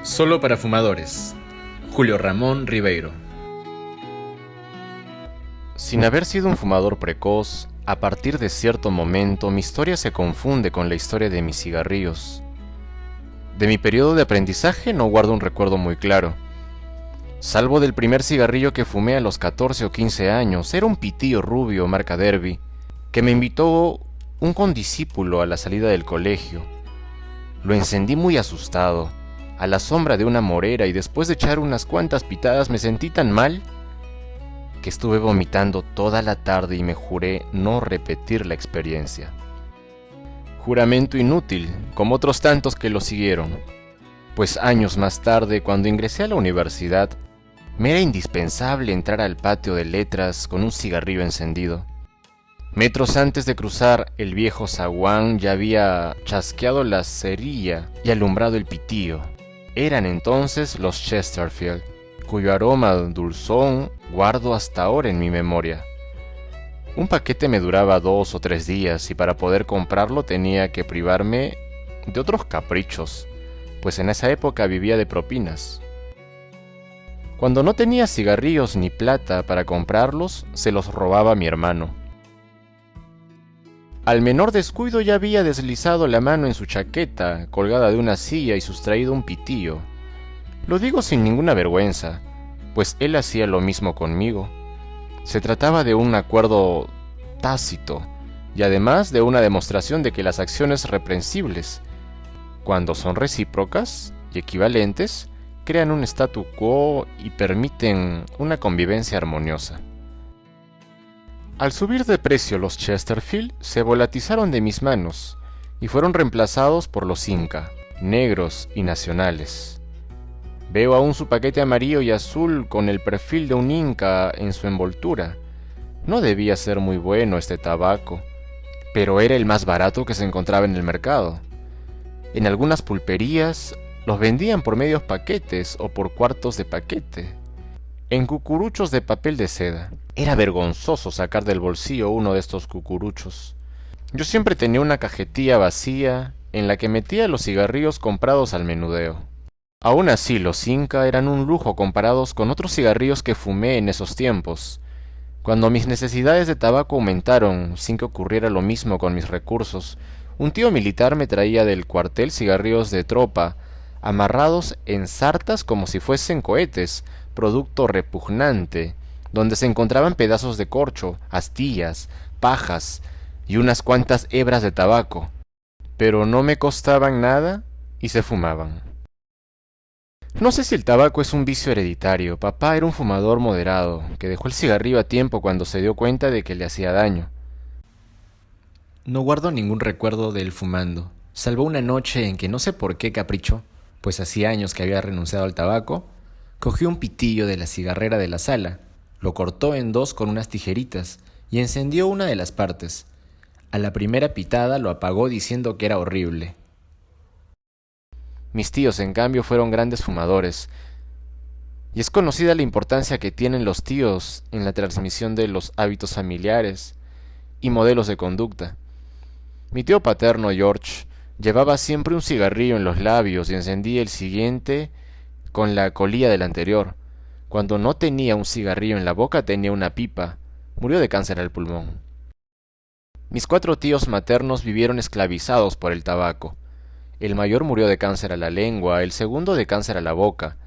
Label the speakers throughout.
Speaker 1: Solo para fumadores. Julio Ramón Ribeiro.
Speaker 2: Sin haber sido un fumador precoz, a partir de cierto momento mi historia se confunde con la historia de mis cigarrillos. De mi periodo de aprendizaje no guardo un recuerdo muy claro. Salvo del primer cigarrillo que fumé a los 14 o 15 años, era un pitillo rubio marca Derby, que me invitó un condiscípulo a la salida del colegio. Lo encendí muy asustado, a la sombra de una morera, y después de echar unas cuantas pitadas me sentí tan mal que estuve vomitando toda la tarde y me juré no repetir la experiencia. Juramento inútil, como otros tantos que lo siguieron, pues años más tarde, cuando ingresé a la universidad, me era indispensable entrar al patio de letras con un cigarrillo encendido. Metros antes de cruzar el viejo zaguán ya había chasqueado la cerilla y alumbrado el pitillo. Eran entonces los Chesterfield, cuyo aroma dulzón guardo hasta ahora en mi memoria. Un paquete me duraba 2 o 3 días y para poder comprarlo tenía que privarme de otros caprichos, pues en esa época vivía de propinas. Cuando no tenía cigarrillos ni plata para comprarlos, se los robaba a mi hermano. Al menor descuido ya había deslizado la mano en su chaqueta, colgada de una silla, y sustraído un pitillo. Lo digo sin ninguna vergüenza, pues él hacía lo mismo conmigo. Se trataba de un acuerdo tácito, y además de una demostración de que las acciones reprensibles, cuando son recíprocas y equivalentes, crean un statu quo y permiten una convivencia armoniosa. Al subir de precio los Chesterfield se volatizaron de mis manos y fueron reemplazados por los Inca, negros y nacionales. Veo aún su paquete amarillo y azul con el perfil de un Inca en su envoltura. No debía ser muy bueno este tabaco, pero era el más barato que se encontraba en el mercado. En algunas pulperías los vendían por medios paquetes o por cuartos de paquete, en cucuruchos de papel de seda. Era vergonzoso sacar del bolsillo uno de estos cucuruchos. Yo siempre tenía una cajetilla vacía en la que metía los cigarrillos comprados al menudeo. Aún así, los Inca eran un lujo comparados con otros cigarrillos que fumé en esos tiempos. Cuando mis necesidades de tabaco aumentaron, sin que ocurriera lo mismo con mis recursos, un tío militar me traía del cuartel cigarrillos de tropa, amarrados en sartas como si fuesen cohetes, producto repugnante, donde se encontraban pedazos de corcho, astillas, pajas y unas cuantas hebras de tabaco, pero no me costaban nada y se fumaban. No sé si el tabaco es un vicio hereditario. Papá era un fumador moderado, que dejó el cigarrillo a tiempo cuando se dio cuenta de que le hacía daño.
Speaker 1: No guardo ningún recuerdo de él fumando, salvo una noche en que no sé por qué capricho, pues hacía años que había renunciado al tabaco, cogió un pitillo de la cigarrera de la sala, lo cortó en dos con unas tijeritas y encendió una de las partes. A la primera pitada lo apagó diciendo que era horrible.
Speaker 2: Mis tíos, en cambio, fueron grandes fumadores, y es conocida la importancia que tienen los tíos en la transmisión de los hábitos familiares y modelos de conducta. Mi tío paterno, George, llevaba siempre un cigarrillo en los labios y encendía el siguiente con la colilla del anterior. Cuando no tenía un cigarrillo en la boca tenía una pipa. Murió de cáncer al pulmón. Mis 4 tíos maternos vivieron esclavizados por el tabaco. El mayor murió de cáncer a la lengua, el segundo de cáncer a la boca,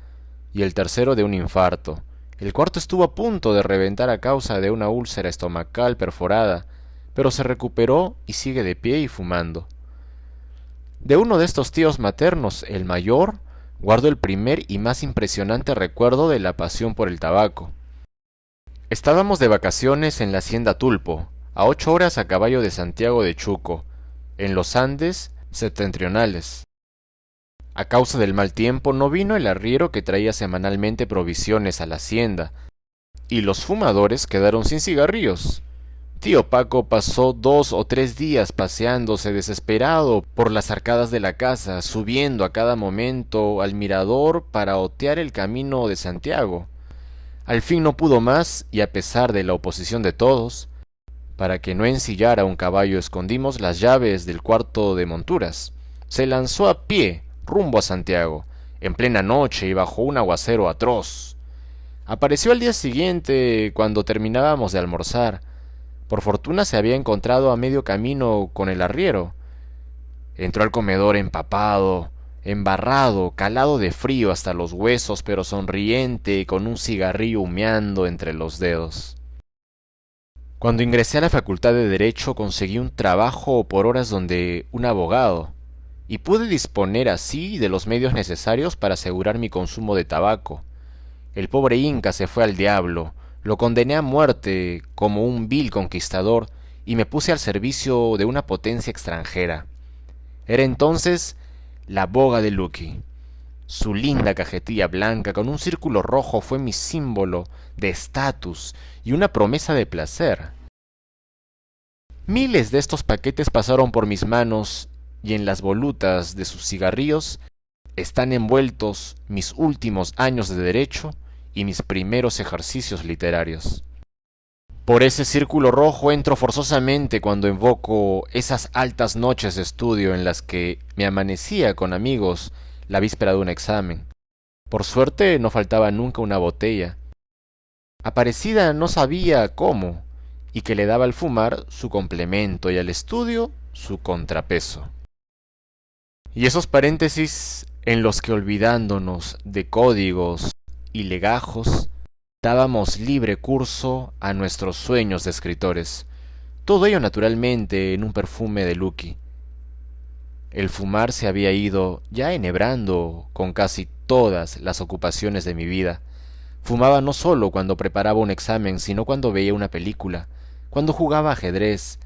Speaker 2: y el tercero de un infarto. El cuarto estuvo a punto de reventar a causa de una úlcera estomacal perforada, pero se recuperó y sigue de pie y fumando. De uno de estos tíos maternos, el mayor, guardo el primer y más impresionante recuerdo de la pasión por el tabaco. Estábamos de vacaciones en la hacienda Tulpo, a 8 horas a caballo de Santiago de Chuco, en los Andes septentrionales. A causa del mal tiempo no vino el arriero que traía semanalmente provisiones a la hacienda, y los fumadores quedaron sin cigarrillos. Tío Paco pasó 2 o 3 días paseándose desesperado por las arcadas de la casa, subiendo a cada momento al mirador para otear el camino de Santiago. Al fin no pudo más, y a pesar de la oposición de todos, para que no ensillara un caballo escondimos las llaves del cuarto de monturas. Se lanzó a pie rumbo a Santiago, en plena noche y bajo un aguacero atroz. Apareció al día siguiente, cuando terminábamos de almorzar. Por fortuna se había encontrado a medio camino con el arriero. Entró al comedor empapado, embarrado, calado de frío hasta los huesos, pero sonriente y con un cigarrillo humeando entre los dedos. Cuando ingresé a la Facultad de Derecho conseguí un trabajo por horas donde un abogado, y pude disponer así de los medios necesarios para asegurar mi consumo de tabaco. El pobre Inca se fue al diablo, lo condené a muerte como un vil conquistador y me puse al servicio de una potencia extranjera. Era entonces la boga de Lucky. Su linda cajetilla blanca con un círculo rojo fue mi símbolo de estatus y una promesa de placer. Miles de estos paquetes pasaron por mis manos y en las volutas de sus cigarrillos están envueltos mis últimos años de derecho y mis primeros ejercicios literarios. Por ese círculo rojo entro forzosamente cuando invoco esas altas noches de estudio en las que me amanecía con amigos la víspera de un examen. Por suerte no faltaba nunca una botella, aparecida no sabía cómo, y que le daba al fumar su complemento y al estudio su contrapeso. Y esos paréntesis en los que, olvidándonos de códigos y legajos, dábamos libre curso a nuestros sueños de escritores, todo ello naturalmente en un perfume de Lucky. El fumar se había ido ya enhebrando con casi todas las ocupaciones de mi vida. Fumaba no solo cuando preparaba un examen, sino cuando veía una película, cuando jugaba ajedrez,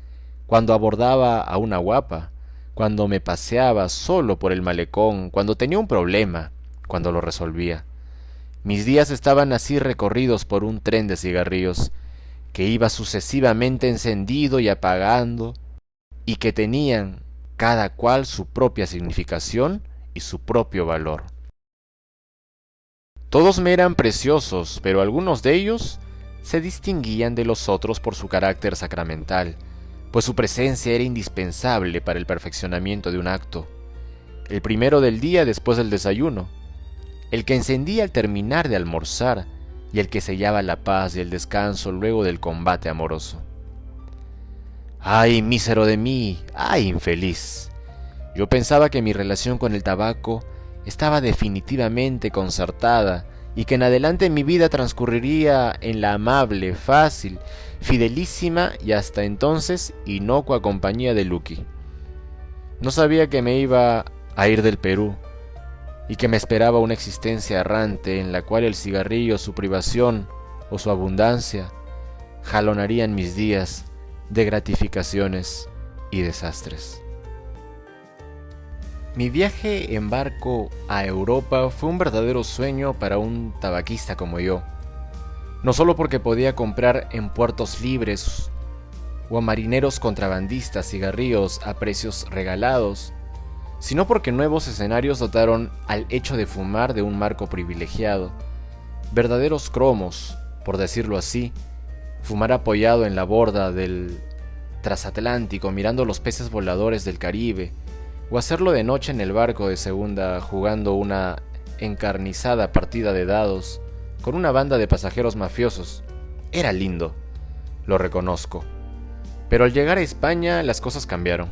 Speaker 2: cuando abordaba a una guapa, cuando me paseaba solo por el malecón, cuando tenía un problema, cuando lo resolvía. Mis días estaban así recorridos por un tren de cigarrillos, que iba sucesivamente encendido y apagando, y que tenían cada cual su propia significación y su propio valor. Todos me eran preciosos, pero algunos de ellos se distinguían de los otros por su carácter sacramental, pues su presencia era indispensable para el perfeccionamiento de un acto. El primero del día después del desayuno, el que encendía al terminar de almorzar y el que sellaba la paz y el descanso luego del combate amoroso. ¡Ay, mísero de mí! ¡Ay, infeliz! Yo pensaba que mi relación con el tabaco estaba definitivamente concertada y que en adelante mi vida transcurriría en la amable, fácil, fidelísima y hasta entonces inocua compañía de Lucky. No sabía que me iba a ir del Perú y que me esperaba una existencia errante en la cual el cigarrillo, su privación o su abundancia jalonarían mis días de gratificaciones y desastres. Mi viaje en barco a Europa fue un verdadero sueño para un tabaquista como yo, no solo porque podía comprar en puertos libres o a marineros contrabandistas cigarrillos a precios regalados, sino porque nuevos escenarios dotaron al hecho de fumar de un marco privilegiado, verdaderos cromos, por decirlo así, fumar apoyado en la borda del transatlántico mirando los peces voladores del Caribe, o hacerlo de noche en el barco de segunda jugando una encarnizada partida de dados con una banda de pasajeros mafiosos. Era lindo, lo reconozco. Pero al llegar a España las cosas cambiaron.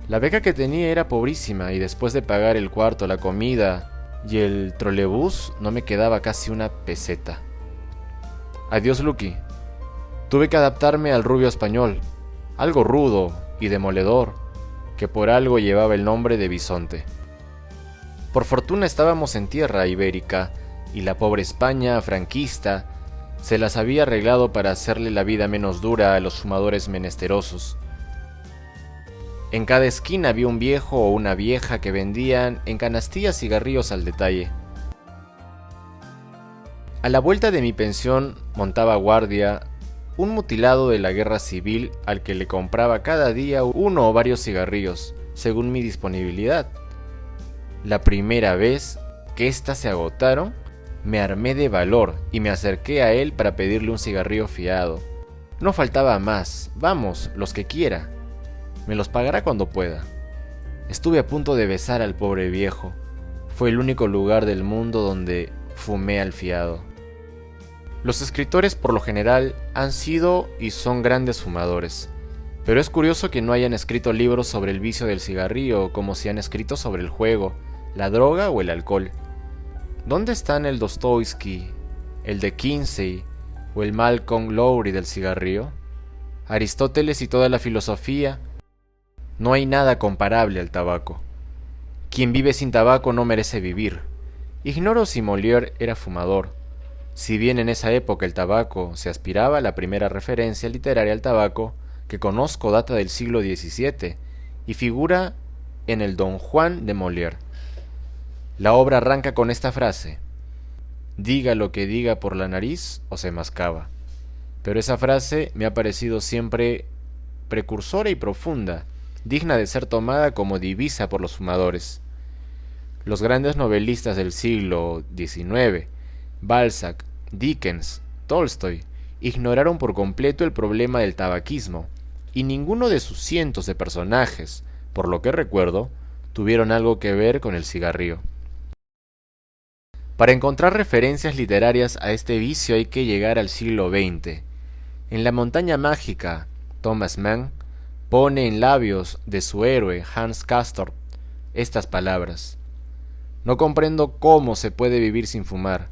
Speaker 2: La beca que tenía era pobrísima y después de pagar el cuarto, la comida y el trolebús no me quedaba casi una peseta. Adiós, Lucky. Tuve que adaptarme al rubio español, algo rudo y demoledor, que por algo llevaba el nombre de bisonte. Por fortuna estábamos en tierra ibérica, y la pobre España franquista se las había arreglado para hacerle la vida menos dura a los fumadores menesterosos. En cada esquina había un viejo o una vieja que vendían en canastillas cigarrillos al detalle. A la vuelta de mi pensión montaba guardia un mutilado de la guerra civil al que le compraba cada día uno o varios cigarrillos, según mi disponibilidad. La primera vez que éstas se agotaron, me armé de valor y me acerqué a él para pedirle un cigarrillo fiado. No faltaba más, vamos, los que quiera. Me los pagará cuando pueda. Estuve a punto de besar al pobre viejo.
Speaker 1: fue el único lugar del mundo donde fumé al fiado. Los escritores por lo general han sido y son grandes fumadores, pero es curioso que no hayan escrito libros sobre el vicio del cigarrillo como si han escrito sobre el juego, la droga o el alcohol. ¿Dónde están el Dostoyevsky, el de Kinsey o el Malcolm Lowry del cigarrillo? Aristóteles y toda la filosofía. No hay nada comparable al tabaco. Quien vive sin tabaco no merece vivir. Ignoro si Molière era fumador. Si bien en esa época el tabaco se aspiraba, la primera referencia literaria al tabaco que conozco data del siglo XVII y figura en el Don Juan de Molière. La obra arranca con esta frase: diga lo que diga por la nariz o se mascaba. Pero esa frase me ha parecido siempre precursora y profunda, digna de ser tomada como divisa por los fumadores. Los grandes novelistas del siglo XIX, Balzac, Dickens, Tolstoy, ignoraron por completo el problema del tabaquismo, y ninguno de sus cientos de personajes, por lo que recuerdo, tuvieron algo que ver con el cigarrillo. Para encontrar referencias literarias a este vicio hay que llegar al siglo XX. En La montaña mágica, Thomas Mann pone en labios de su héroe Hans Castorp estas palabras: no comprendo cómo se puede vivir sin fumar.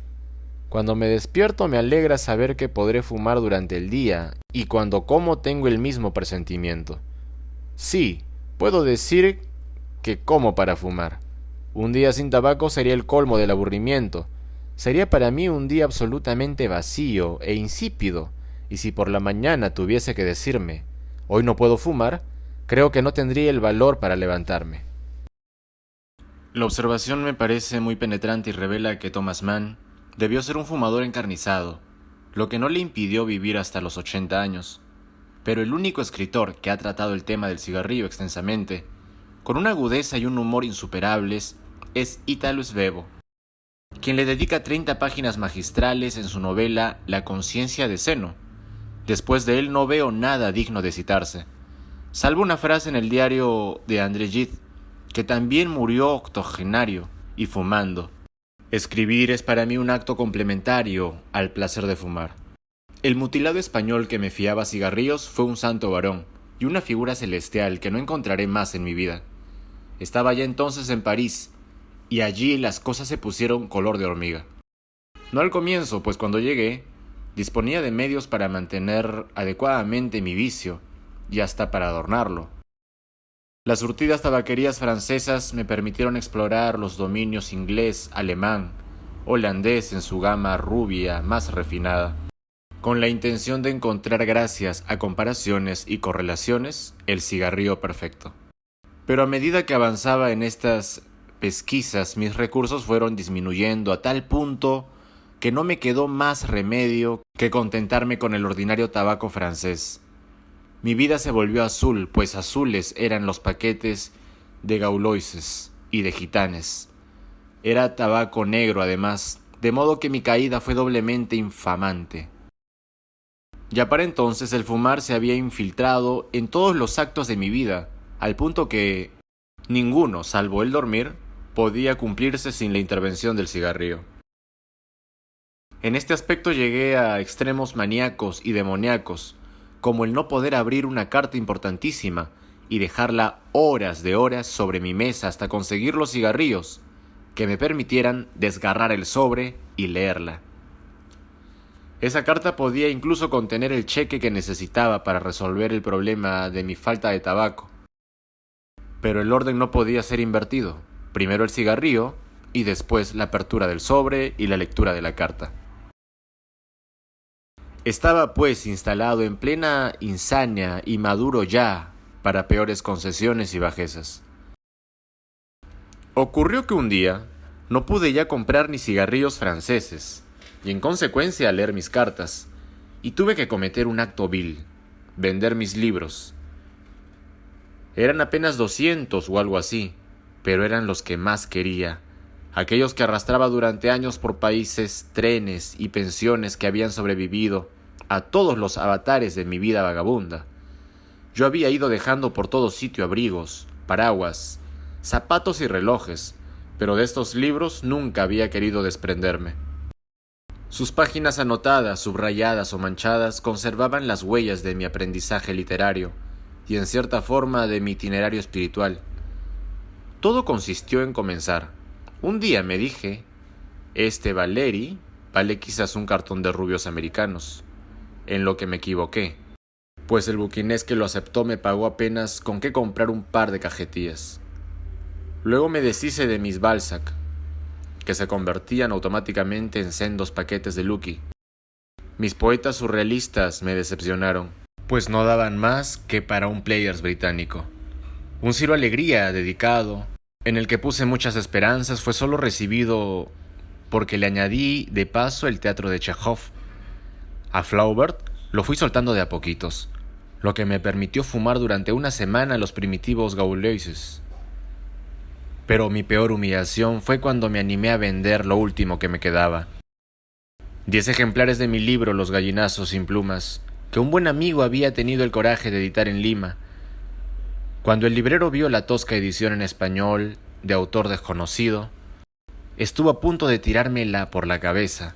Speaker 1: Cuando me despierto me alegra saber que podré fumar durante el día, y cuando como tengo el mismo presentimiento. Sí, puedo decir que como para fumar. Un día sin tabaco sería el colmo del aburrimiento. Sería para mí un día absolutamente vacío e insípido, y si por la mañana tuviese que decirme, hoy no puedo fumar, creo que no tendría el valor para levantarme. La observación me parece muy penetrante y revela que Thomas Mann debió ser un fumador encarnizado, lo que no le impidió vivir hasta los 80 años. Pero el único escritor que ha tratado el tema del cigarrillo extensamente, con una agudeza y un humor insuperables, es Italo Svevo, quien le dedica 30 páginas magistrales en su novela La conciencia de Zeno. Después de él no veo nada digno de citarse, salvo una frase en el diario de André Gide, que también murió octogenario y fumando: escribir es para mí un acto complementario al placer de fumar. El mutilado español que me fiaba cigarrillos fue un santo varón y una figura celestial que no encontraré más en mi vida. Estaba ya entonces en París, y allí las cosas se pusieron color de hormiga. No al comienzo, pues cuando llegué, disponía de medios para mantener adecuadamente mi vicio, y hasta para adornarlo. Las surtidas tabaquerías francesas me permitieron explorar los dominios inglés, alemán, holandés en su gama rubia más refinada, con la intención de encontrar, gracias a comparaciones y correlaciones, el cigarrillo perfecto. Pero a medida que avanzaba en estas pesquisas, mis recursos fueron disminuyendo a tal punto que no me quedó más remedio que contentarme con el ordinario tabaco francés. Mi vida se volvió azul, pues azules eran los paquetes de Gauloises y de Gitanes. Era tabaco negro además, de modo que mi caída fue doblemente infamante. Ya para entonces el fumar se había infiltrado en todos los actos de mi vida, al punto que ninguno, salvo el dormir, podía cumplirse sin la intervención del cigarrillo. En este aspecto llegué a extremos maníacos y demoníacos, como el no poder abrir una carta importantísima y dejarla horas de horas sobre mi mesa hasta conseguir los cigarrillos que me permitieran desgarrar el sobre y leerla. Esa carta podía incluso contener el cheque que necesitaba para resolver el problema de mi falta de tabaco. Pero el orden no podía ser invertido. Primero el cigarrillo y después la apertura del sobre y la lectura de la carta. Estaba pues instalado en plena insania y maduro ya para peores concesiones y bajezas. Ocurrió que un día no pude ya comprar ni cigarrillos franceses, y en consecuencia leer mis cartas, y tuve que cometer un acto vil: vender mis libros. Eran apenas 200 o algo así, pero eran los que más quería, aquellos que arrastraba durante años por países, trenes y pensiones que habían sobrevivido a todos los avatares de mi vida vagabunda. Yo había ido dejando por todo sitio abrigos, paraguas, zapatos y relojes, pero de estos libros nunca había querido desprenderme. Sus páginas anotadas, subrayadas o manchadas conservaban las huellas de mi aprendizaje literario y en cierta forma de mi itinerario espiritual. Todo consistió en comenzar. Un día me dije, este Valeri vale quizás un cartón de rubios americanos, en lo que me equivoqué, pues el buquinés que lo aceptó me pagó apenas con qué comprar un par de cajetillas. Luego me deshice de mis Balzac, que se convertían automáticamente en sendos paquetes de Lucky. Mis poetas surrealistas me decepcionaron, pues no daban más que para un Players británico. Un Ciro Alegría dedicado, en el que puse muchas esperanzas, fue solo recibido porque le añadí de paso el teatro de Chekhov. A Flaubert lo fui soltando de a poquitos, lo que me permitió fumar durante una semana los primitivos Gauleuses. Pero mi peor humillación fue cuando me animé a vender lo último que me quedaba. 10 ejemplares de mi libro Los gallinazos sin plumas, que un buen amigo había tenido el coraje de editar en Lima. Cuando el librero vio la tosca edición en español, de autor desconocido, estuvo a punto de tirármela por la cabeza.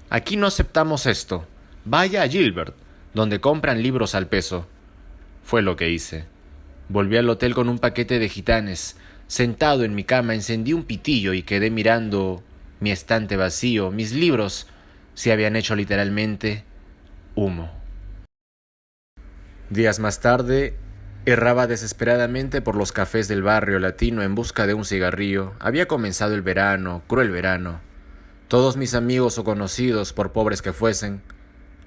Speaker 1: Aquí no aceptamos esto. Vaya a Gilbert, donde compran libros al peso. Fue lo que hice. Volví al hotel con un paquete de gitanes. Sentado en mi cama encendí un pitillo y quedé mirando mi estante vacío. Mis libros se habían hecho literalmente humo. Días más tarde, erraba desesperadamente por los cafés del barrio latino en busca de un cigarrillo. Había comenzado el verano, cruel verano. Todos mis amigos o conocidos, por pobres que fuesen,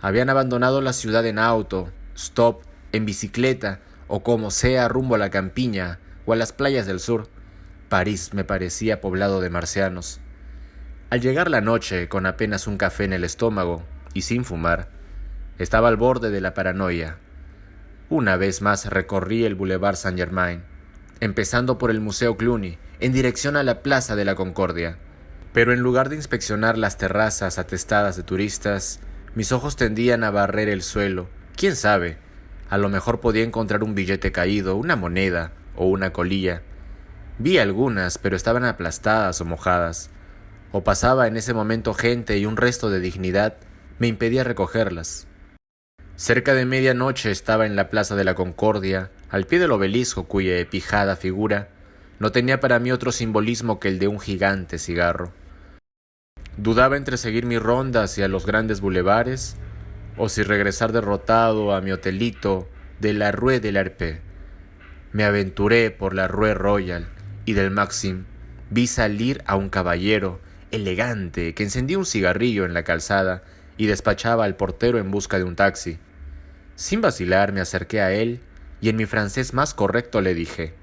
Speaker 1: habían abandonado la ciudad en auto, stop, en bicicleta o como sea rumbo a la campiña o a las playas del sur. París me parecía poblado de marcianos. Al llegar la noche, con apenas un café en el estómago y sin fumar, estaba al borde de la paranoia. Una vez más recorrí el Boulevard Saint-Germain, empezando por el Museo Cluny, en dirección a la Plaza de la Concordia. Pero en lugar de inspeccionar las terrazas atestadas de turistas, mis ojos tendían a barrer el suelo. ¿Quién sabe? A lo mejor podía encontrar un billete caído, una moneda o una colilla. Vi algunas, pero estaban aplastadas o mojadas. O pasaba en ese momento gente y un resto de dignidad me impedía recogerlas. Cerca de medianoche estaba en la Plaza de la Concordia, al pie del obelisco cuya epijada figura no tenía para mí otro simbolismo que el de un gigante cigarro. Dudaba entre seguir mi ronda hacia los grandes bulevares o si regresar derrotado a mi hotelito de la Rue de l'Arpe. Me aventuré por la Rue Royal y del Maxim. Vi salir a un caballero elegante que encendía un cigarrillo en la calzada y despachaba al portero en busca de un taxi. Sin vacilar me acerqué a él y en mi francés más correcto le dije: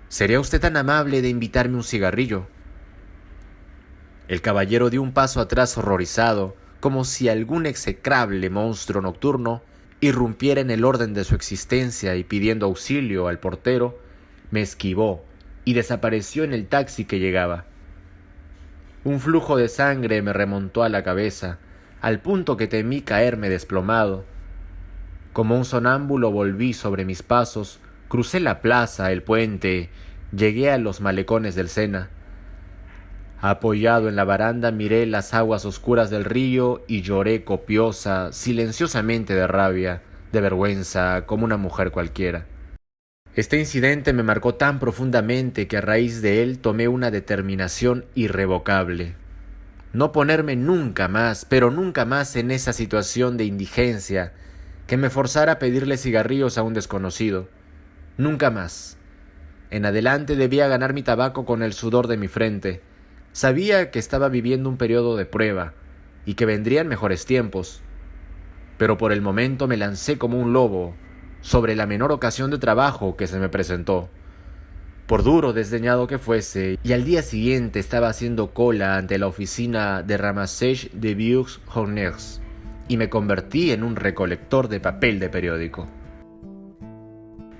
Speaker 1: ¿sería usted tan amable de invitarme un cigarrillo? El caballero dio un paso atrás horrorizado, como si algún execrable monstruo nocturno irrumpiera en el orden de su existencia y pidiendo auxilio al portero, me esquivó y desapareció en el taxi que llegaba. Un flujo de sangre me remontó a la cabeza, al punto que temí caerme desplomado. Como un sonámbulo volví sobre mis pasos, crucé la plaza, el puente, llegué a los malecones del Sena. Apoyado en la baranda miré las aguas oscuras del río y lloré copiosa, silenciosamente de rabia, de vergüenza, como una mujer cualquiera. Este incidente me marcó tan profundamente que a raíz de él tomé una determinación irrevocable. No ponerme nunca más, pero nunca más en esa situación de indigencia que me forzara a pedirle cigarrillos a un desconocido. Nunca más. En adelante debía ganar mi tabaco con el sudor de mi frente. Sabía que estaba viviendo un periodo de prueba y que vendrían mejores tiempos. Pero por el momento me lancé como un lobo sobre la menor ocasión de trabajo que se me presentó. Por duro desdeñado que fuese, y al día siguiente estaba haciendo cola ante la oficina de Ramassage de Vieux Horners y me convertí en un recolector de papel de periódico.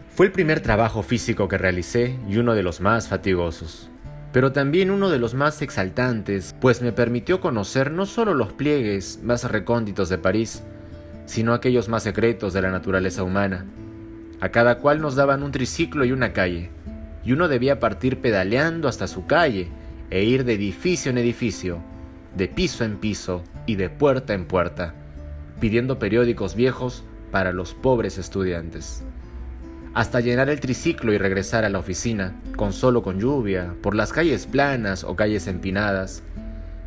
Speaker 1: Fue el primer trabajo físico que realicé y uno de los más fatigosos, pero también uno de los más exaltantes, pues me permitió conocer no solo los pliegues más recónditos de París, sino aquellos más secretos de la naturaleza humana. A cada cual nos daban un triciclo y una calle. y uno debía partir pedaleando hasta su calle e ir de edificio en edificio, de piso en piso y de puerta en puerta, pidiendo periódicos viejos para los pobres estudiantes. Hasta llenar el triciclo y regresar a la oficina, con lluvia, por las calles planas o calles empinadas.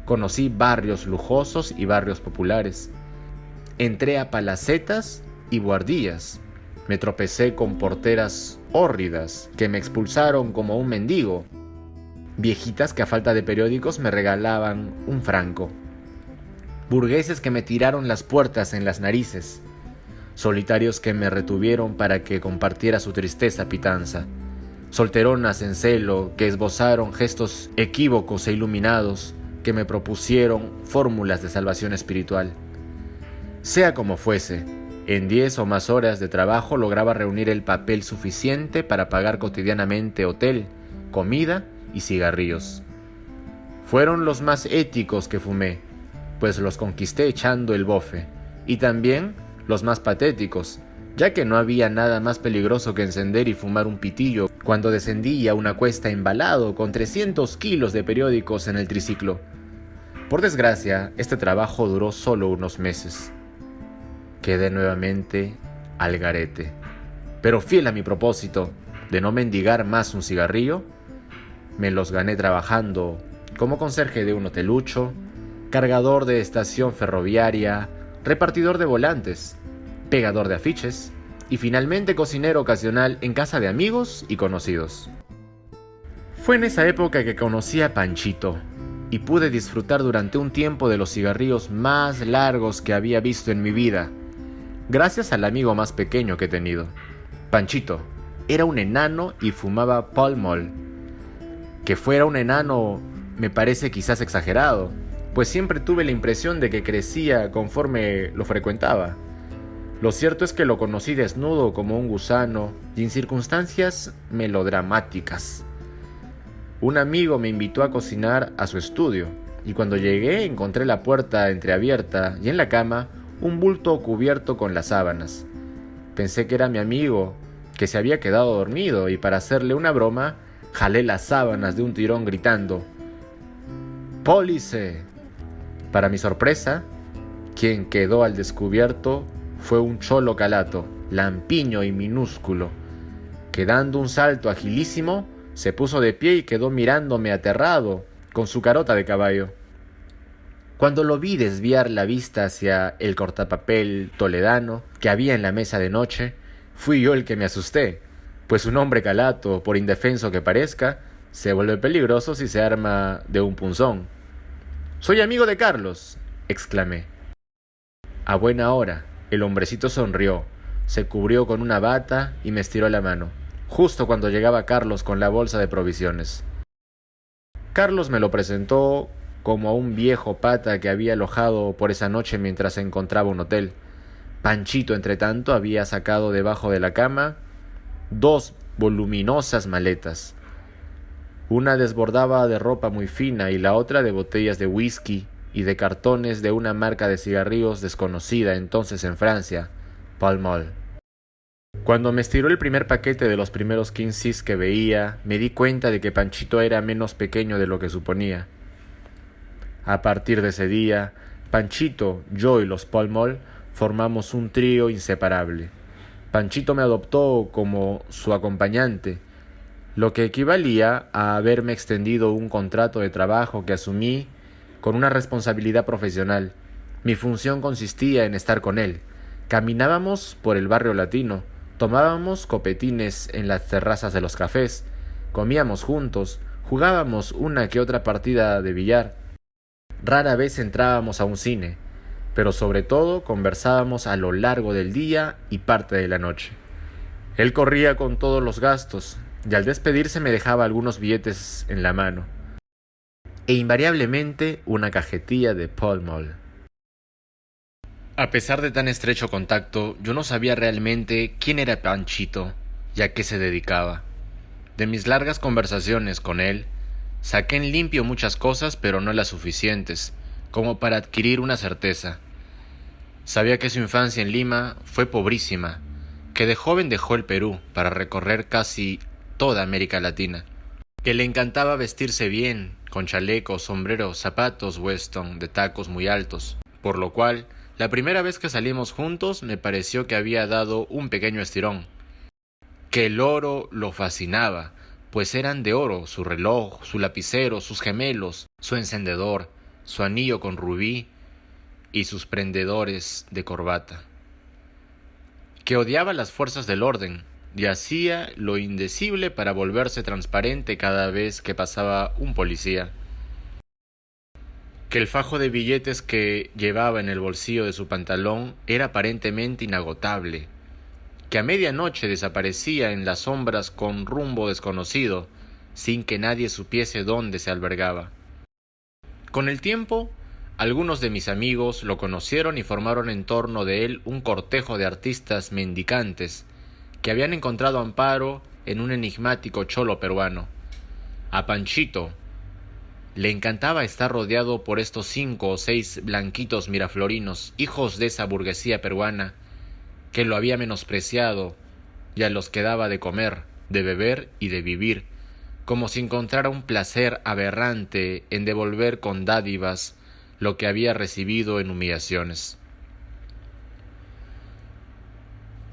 Speaker 1: Conocí barrios lujosos y barrios populares. Entré a palacetas y buhardillas. Me tropecé con porteras hórridas que me expulsaron como un mendigo. Viejitas que a falta de periódicos me regalaban un franco. Burgueses que me tiraron las puertas en las narices. Solitarios que me retuvieron para que compartiera su tristeza pitanza. Solteronas en celo que esbozaron gestos equívocos e iluminados que me propusieron fórmulas de salvación espiritual. Sea como fuese, en 10 o más horas de trabajo lograba reunir el papel suficiente para pagar cotidianamente hotel, comida y cigarrillos. Fueron los más éticos que fumé, pues los conquisté echando el bofe, y también los más patéticos, ya que no había nada más peligroso que encender y fumar un pitillo cuando descendía una cuesta embalado con 300 kilos de periódicos en el triciclo. Por desgracia, este trabajo duró solo unos meses. Quedé nuevamente al garete, pero fiel a mi propósito de no mendigar más un cigarrillo, me los gané trabajando como conserje de un hotelucho, cargador de estación ferroviaria, repartidor de volantes, pegador de afiches y finalmente cocinero ocasional en casa de amigos y conocidos. Fue en esa época que conocí a Panchito y pude disfrutar durante un tiempo de los cigarrillos más largos que había visto en mi vida, gracias al amigo más pequeño que he tenido. Panchito era un enano y fumaba Pall Mall. Que fuera un enano me parece quizás exagerado, pues siempre tuve la impresión de que crecía conforme lo frecuentaba. Lo cierto es que lo conocí desnudo como un gusano y en circunstancias melodramáticas. Un amigo me invitó a cocinar a su estudio, y cuando llegué encontré la puerta entreabierta y en la cama un bulto cubierto con las sábanas. Pensé que era mi amigo, que se había quedado dormido, y para hacerle una broma, jalé las sábanas de un tirón gritando: ¡Pólice! Para mi sorpresa, quien quedó al descubierto fue un cholo calato, lampiño y minúsculo, que dando un salto agilísimo, se puso de pie y quedó mirándome aterrado, con su carota de caballo. Cuando lo vi desviar la vista hacia el cortapapel toledano que había en la mesa de noche, fui yo el que me asusté, pues un hombre calato, por indefenso que parezca, se vuelve peligroso si se arma de un punzón. «Soy amigo de Carlos», exclamé. A buena hora, el hombrecito sonrió, se cubrió con una bata y me estiró la mano, justo cuando llegaba Carlos con la bolsa de provisiones. Carlos me lo presentó como a un viejo pata que había alojado por esa noche mientras se encontraba un hotel. Panchito, entretanto, había sacado debajo de la cama 2 voluminosas maletas. Una desbordaba de ropa muy fina y la otra de botellas de whisky y de cartones de una marca de cigarrillos desconocida entonces en Francia, Pall Mall. Cuando me estiró el primer paquete de los primeros 15 que veía, me di cuenta de que Panchito era menos pequeño de lo que suponía. A partir de ese día, Panchito, yo y los Pall Mall formamos un trío inseparable. Panchito me adoptó como su acompañante, lo que equivalía a haberme extendido un contrato de trabajo que asumí con una responsabilidad profesional. Mi función consistía en estar con él. Caminábamos por el barrio latino, tomábamos copetines en las terrazas de los cafés, comíamos juntos, jugábamos una que otra partida de billar. Rara vez entrábamos a un cine, pero sobre todo conversábamos a lo largo del día y parte de la noche. Él corría con todos los gastos, y al despedirse me dejaba algunos billetes en la mano, e invariablemente una cajetilla de Pall Mall. A pesar de tan estrecho contacto, yo no sabía realmente quién era Panchito y a qué se dedicaba. De mis largas conversaciones con él, saqué en limpio muchas cosas, pero no las suficientes, como para adquirir una certeza. Sabía que su infancia en Lima fue pobrísima, que de joven dejó el Perú para recorrer casi toda América Latina, que le encantaba vestirse bien, con chalecos, sombreros, zapatos Weston de tacos muy altos, por lo cual, la primera vez que salimos juntos me pareció que había dado un pequeño estirón, que el oro lo fascinaba, pues eran de oro su reloj, su lapicero, sus gemelos, su encendedor, su anillo con rubí y sus prendedores de corbata, que odiaba las fuerzas del orden y hacía lo indecible para volverse transparente cada vez que pasaba un policía, que el fajo de billetes que llevaba en el bolsillo de su pantalón era aparentemente inagotable, que a medianoche desaparecía en las sombras con rumbo desconocido, sin que nadie supiese dónde se albergaba. Con el tiempo, algunos de mis amigos lo conocieron y formaron en torno de él un cortejo de artistas mendicantes que habían encontrado amparo en un enigmático cholo peruano. A Panchito le encantaba estar rodeado por estos 5 o 6 blanquitos miraflorinos, hijos de esa burguesía peruana que lo había menospreciado y a los que daba de comer, de beber y de vivir, como si encontrara un placer aberrante en devolver con dádivas lo que había recibido en humillaciones.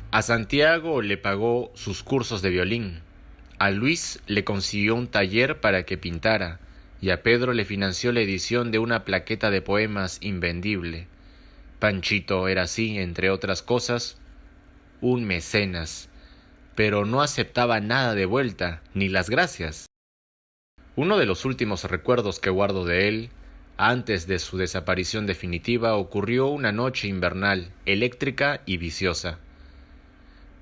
Speaker 1: A Santiago le pagó sus cursos de violín, a Luis le consiguió un taller para que pintara, y a Pedro le financió la edición de una plaqueta de poemas invendible. Panchito era así, entre otras cosas, un mecenas, pero no aceptaba nada de vuelta, ni las gracias. Uno de los últimos recuerdos que guardo de él, antes de su desaparición definitiva, ocurrió una noche invernal, eléctrica y viciosa.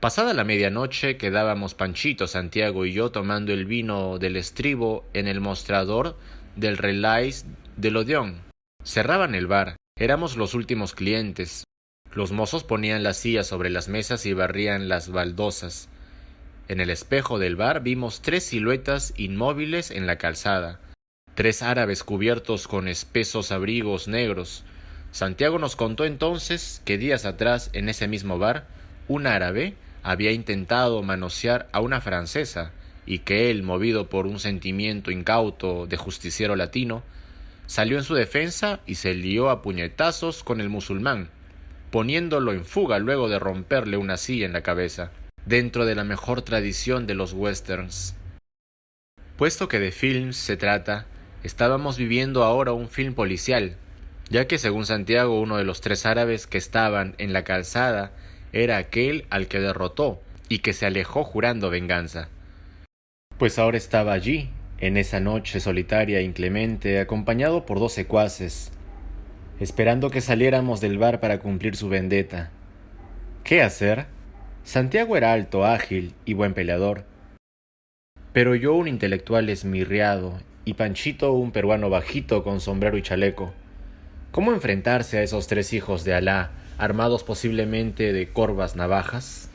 Speaker 1: Pasada la medianoche quedábamos Panchito, Santiago y yo tomando el vino del estribo en el mostrador del Relais del Odeón. Cerraban el bar, éramos los últimos clientes. Los mozos ponían las sillas sobre las mesas y barrían las baldosas. En el espejo del bar vimos 3 siluetas inmóviles en la calzada, 3 árabes cubiertos con espesos abrigos negros. Santiago nos contó entonces que días atrás, en ese mismo bar, un árabe había intentado manosear a una francesa y que él, movido por un sentimiento incauto de justiciero latino, salió en su defensa y se lió a puñetazos con el musulmán, poniéndolo en fuga luego de romperle una silla en la cabeza, dentro de la mejor tradición de los westerns. Puesto que de films se trata, estábamos viviendo ahora un film policial, ya que según Santiago uno de los 3 árabes que estaban en la calzada era aquel al que derrotó y que se alejó jurando venganza. Pues ahora estaba allí, en esa noche solitaria e inclemente, acompañado por 2 secuaces, esperando que saliéramos del bar para cumplir su vendetta. ¿Qué hacer? Santiago era alto, ágil y buen peleador, pero yo un intelectual esmirriado y Panchito un peruano bajito con sombrero y chaleco. ¿Cómo enfrentarse a esos 3 hijos de Alá, armados posiblemente de corvas navajas?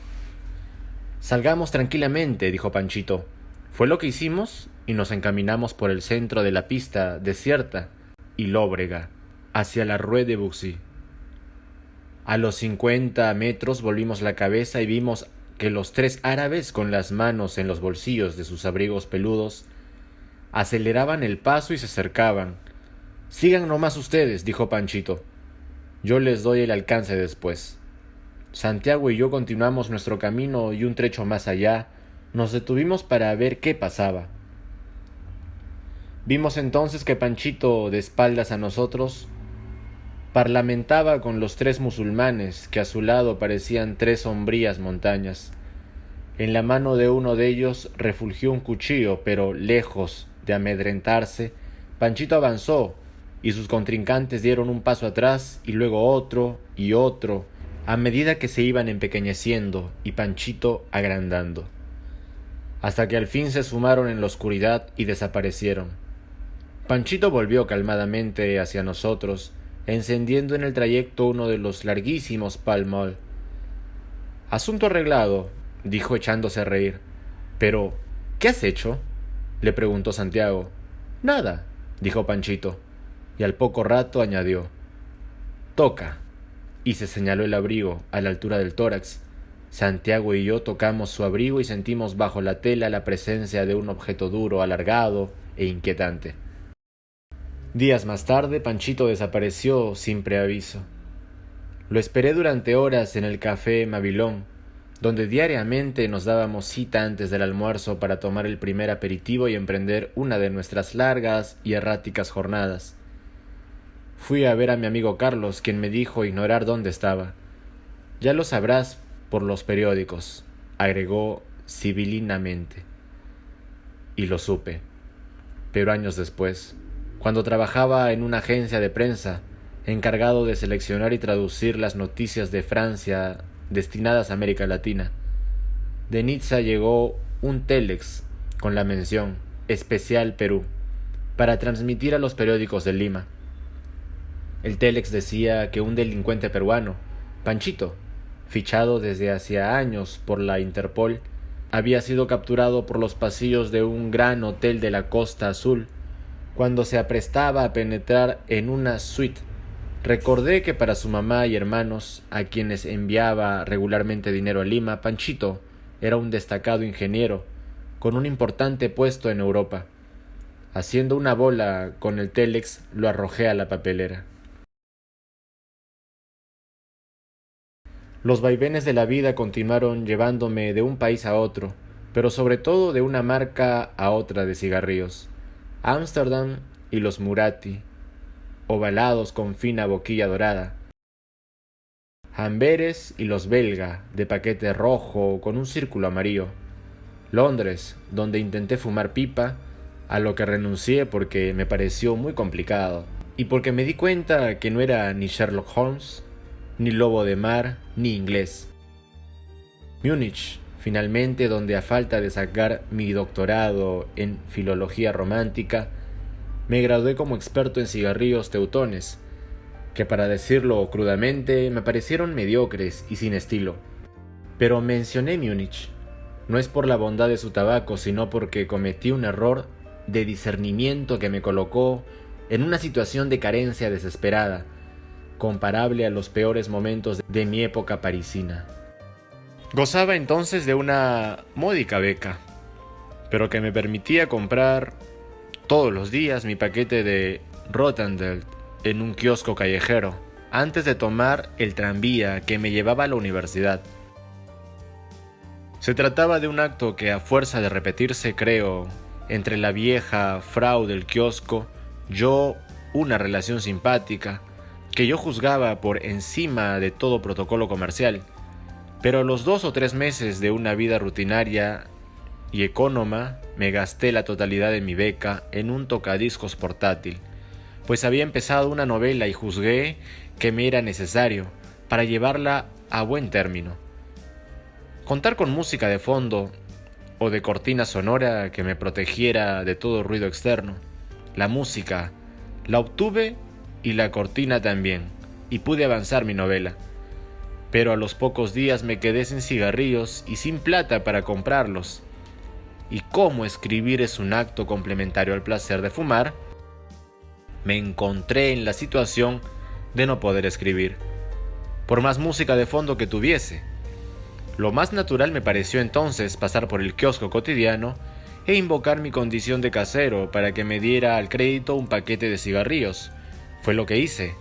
Speaker 1: Salgamos tranquilamente, dijo Panchito. Fue lo que hicimos y nos encaminamos por el centro de la pista desierta y lóbrega, hacia la Rue de Buxy. A los 50 metros volvimos la cabeza y vimos que los 3 árabes, con las manos en los bolsillos de sus abrigos peludos, aceleraban el paso y se acercaban. «Sigan nomás ustedes», dijo Panchito. «Yo les doy el alcance después». Santiago y yo continuamos nuestro camino y un trecho más allá nos detuvimos para ver qué pasaba. Vimos entonces que Panchito, de espaldas a nosotros, parlamentaba con los 3 musulmanes que a su lado parecían 3 sombrías montañas. En la mano de uno de ellos refulgió un cuchillo, pero lejos de amedrentarse, Panchito avanzó y sus contrincantes dieron un paso atrás y luego otro y otro, a medida que se iban empequeñeciendo y Panchito agrandando, hasta que al fin se esfumaron en la oscuridad y desaparecieron. Panchito volvió calmadamente hacia nosotros, encendiendo en el trayecto uno de los larguísimos Pall Mall. «Asunto arreglado», dijo echándose a reír. «Pero, ¿qué has hecho?», le preguntó Santiago. «Nada», dijo Panchito, y al poco rato añadió: «Toca», y se señaló el abrigo a la altura del tórax. Santiago y yo tocamos su abrigo y sentimos bajo la tela la presencia de un objeto duro, alargado e inquietante. Días más tarde, Panchito desapareció sin preaviso. Lo esperé durante horas en el café Mabilón, donde diariamente nos dábamos cita antes del almuerzo para tomar el primer aperitivo y emprender una de nuestras largas y erráticas jornadas. Fui a ver a mi amigo Carlos, quien me dijo ignorar dónde estaba. Ya lo sabrás por los periódicos, agregó sibilinamente. Y lo supe. Pero años después, cuando trabajaba en una agencia de prensa, encargado de seleccionar y traducir las noticias de Francia destinadas a América Latina, de Nizza llegó un telex con la mención Especial Perú para transmitir a los periódicos de Lima. El telex decía que un delincuente peruano, Panchito, fichado desde hacía años por la Interpol, había sido capturado por los pasillos de un gran hotel de la Costa Azul cuando se aprestaba a penetrar en una suite. Recordé que para su mamá y hermanos, a quienes enviaba regularmente dinero a Lima, Panchito era un destacado ingeniero con un importante puesto en Europa. Haciendo una bola con el telex, lo arrojé a la papelera. Los vaivenes de la vida continuaron llevándome de un país a otro, pero sobre todo de una marca a otra de cigarrillos. Ámsterdam y los Murati, ovalados con fina boquilla dorada. Amberes y los belga, de paquete rojo con un círculo amarillo. Londres, donde intenté fumar pipa, a lo que renuncié porque me pareció muy complicado, y porque me di cuenta que no era ni Sherlock Holmes, ni lobo de mar, ni inglés. Múnich, finalmente, donde a falta de sacar mi doctorado en filología romántica, me gradué como experto en cigarrillos teutones, que para decirlo crudamente me parecieron mediocres y sin estilo. Pero mencioné Múnich, no es por la bondad de su tabaco, sino porque cometí un error de discernimiento que me colocó en una situación de carencia desesperada, comparable a los peores momentos de mi época parisina. Gozaba entonces de una módica beca, pero que me permitía comprar todos los días mi paquete de Rotendelt en un kiosco callejero, antes de tomar el tranvía que me llevaba a la universidad. Se trataba de un acto que, a fuerza de repetirse, creo, entre la vieja frau del kiosco, yo, una relación simpática, que yo juzgaba por encima de todo protocolo comercial, pero a los 2 o 3 meses de una vida rutinaria y ecónoma, me gasté la totalidad de mi beca en un tocadiscos portátil, pues había empezado una novela y juzgué que me era necesario para llevarla a buen término. Contar con música de fondo o de cortina sonora que me protegiera de todo ruido externo. La música la obtuve y la cortina también, y pude avanzar mi novela. Pero a los pocos días me quedé sin cigarrillos y sin plata para comprarlos. ¿Y cómo escribir es un acto complementario al placer de fumar? Me encontré en la situación de no poder escribir, por más música de fondo que tuviese. Lo más natural me pareció entonces pasar por el kiosco cotidiano e invocar mi condición de casero para que me diera al crédito un paquete de cigarrillos. Fue lo que hice,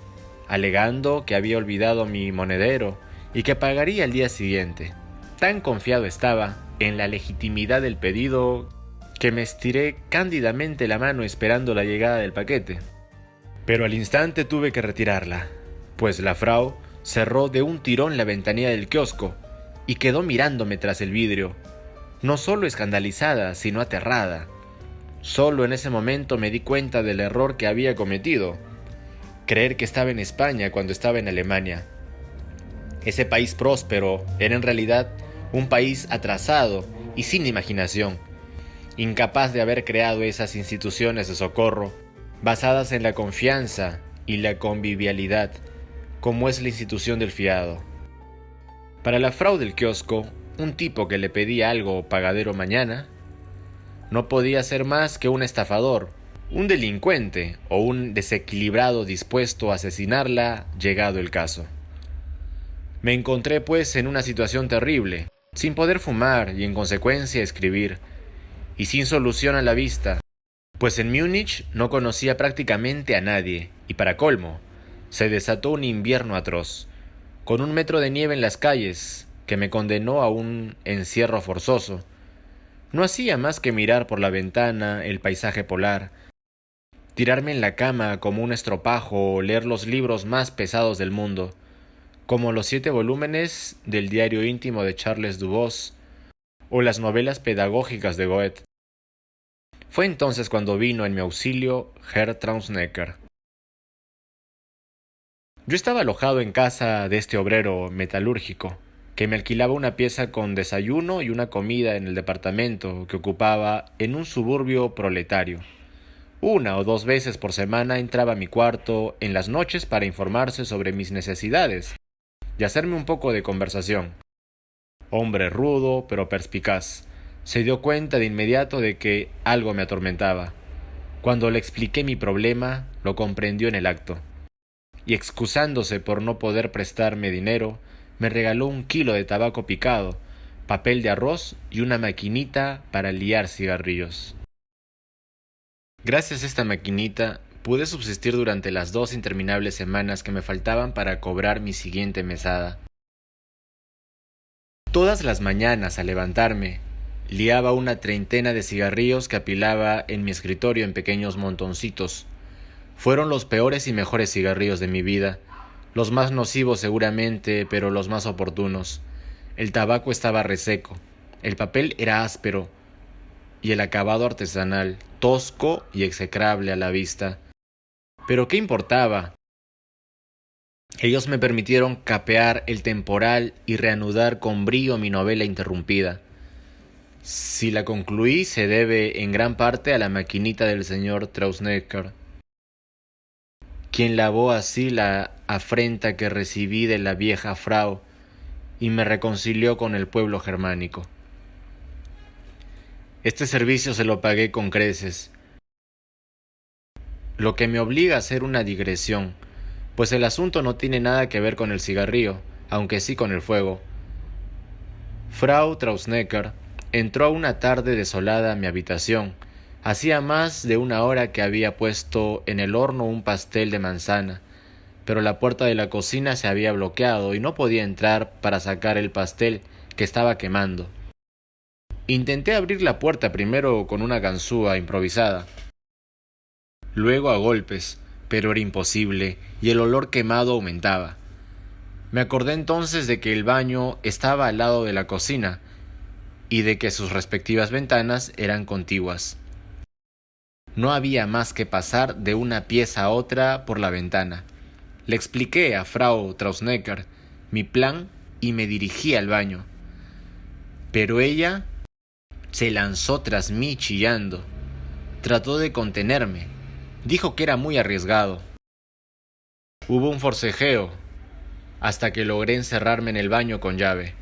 Speaker 1: alegando que había olvidado mi monedero y que pagaría al día siguiente. Tan confiado estaba en la legitimidad del pedido que me estiré cándidamente la mano esperando la llegada del paquete. Pero al instante tuve que retirarla, pues la frau cerró de un tirón la ventanilla del kiosco y quedó mirándome tras el vidrio, no solo escandalizada, sino aterrada. Solo en ese momento me di cuenta del error que había cometido: creer que estaba en España cuando estaba en Alemania. Ese país próspero era en realidad un país atrasado y sin imaginación, incapaz de haber creado esas instituciones de socorro basadas en la confianza y la convivialidad, como es la institución del fiado. Para la frau del kiosco, un tipo que le pedía algo pagadero mañana no podía ser más que un estafador, un delincuente o un desequilibrado dispuesto a asesinarla llegado el caso. Me encontré pues en una situación terrible, sin poder fumar y en consecuencia escribir, y sin solución a la vista, pues en Múnich no conocía prácticamente a nadie, y para colmo, se desató un invierno atroz, con 1 metro de nieve en las calles, que me condenó a un encierro forzoso. No hacía más que mirar por la ventana el paisaje polar, tirarme en la cama como un estropajo o leer los libros más pesados del mundo, como los 7 volúmenes del diario íntimo de Charles Dubos o las novelas pedagógicas de Goethe. Fue entonces cuando vino en mi auxilio Herr Traunsnecker. Yo estaba alojado en casa de este obrero metalúrgico, que me alquilaba una pieza con desayuno y una comida en el departamento que ocupaba en un suburbio proletario. 1 o 2 veces por semana entraba a mi cuarto en las noches para informarse sobre mis necesidades y hacerme un poco de conversación. Hombre rudo pero perspicaz, se dio cuenta de inmediato de que algo me atormentaba. Cuando le expliqué mi problema, lo comprendió en el acto, y excusándose por no poder prestarme dinero, me regaló 1 kilo de tabaco picado, papel de arroz y una maquinita para liar cigarrillos. Gracias a esta maquinita, pude subsistir durante las 2 interminables semanas que me faltaban para cobrar mi siguiente mesada. Todas las mañanas, al levantarme, liaba una treintena de cigarrillos que apilaba en mi escritorio en pequeños montoncitos. Fueron los peores y mejores cigarrillos de mi vida, los más nocivos seguramente, pero los más oportunos. El tabaco estaba reseco, el papel era áspero, y el acabado artesanal, tosco y execrable a la vista. Pero ¿qué importaba? Ellos me permitieron capear el temporal y reanudar con brío mi novela interrumpida. Si la concluí, se debe en gran parte a la maquinita del señor Traunsnecker, quien lavó así la afrenta que recibí de la vieja Frau y me reconcilió con el pueblo germánico. Este servicio se lo pagué con creces, lo que me obliga a hacer una digresión, pues el asunto no tiene nada que ver con el cigarrillo, aunque sí con el fuego. Frau Traunsnecker entró una tarde desolada a mi habitación. Hacía más de 1 hora que había puesto en el horno un pastel de manzana, pero la puerta de la cocina se había bloqueado y no podía entrar para sacar el pastel que estaba quemando. Intenté abrir la puerta primero con una ganzúa improvisada, luego a golpes, pero era imposible y el olor quemado aumentaba. Me acordé entonces de que el baño estaba al lado de la cocina y de que sus respectivas ventanas eran contiguas. No había más que pasar de una pieza a otra por la ventana. Le expliqué a Frau Traunsnecker mi plan y me dirigí al baño. Pero ella se lanzó tras mí chillando. Trató de contenerme. Dijo que era muy arriesgado. Hubo un forcejeo hasta que logré encerrarme en el baño con llave.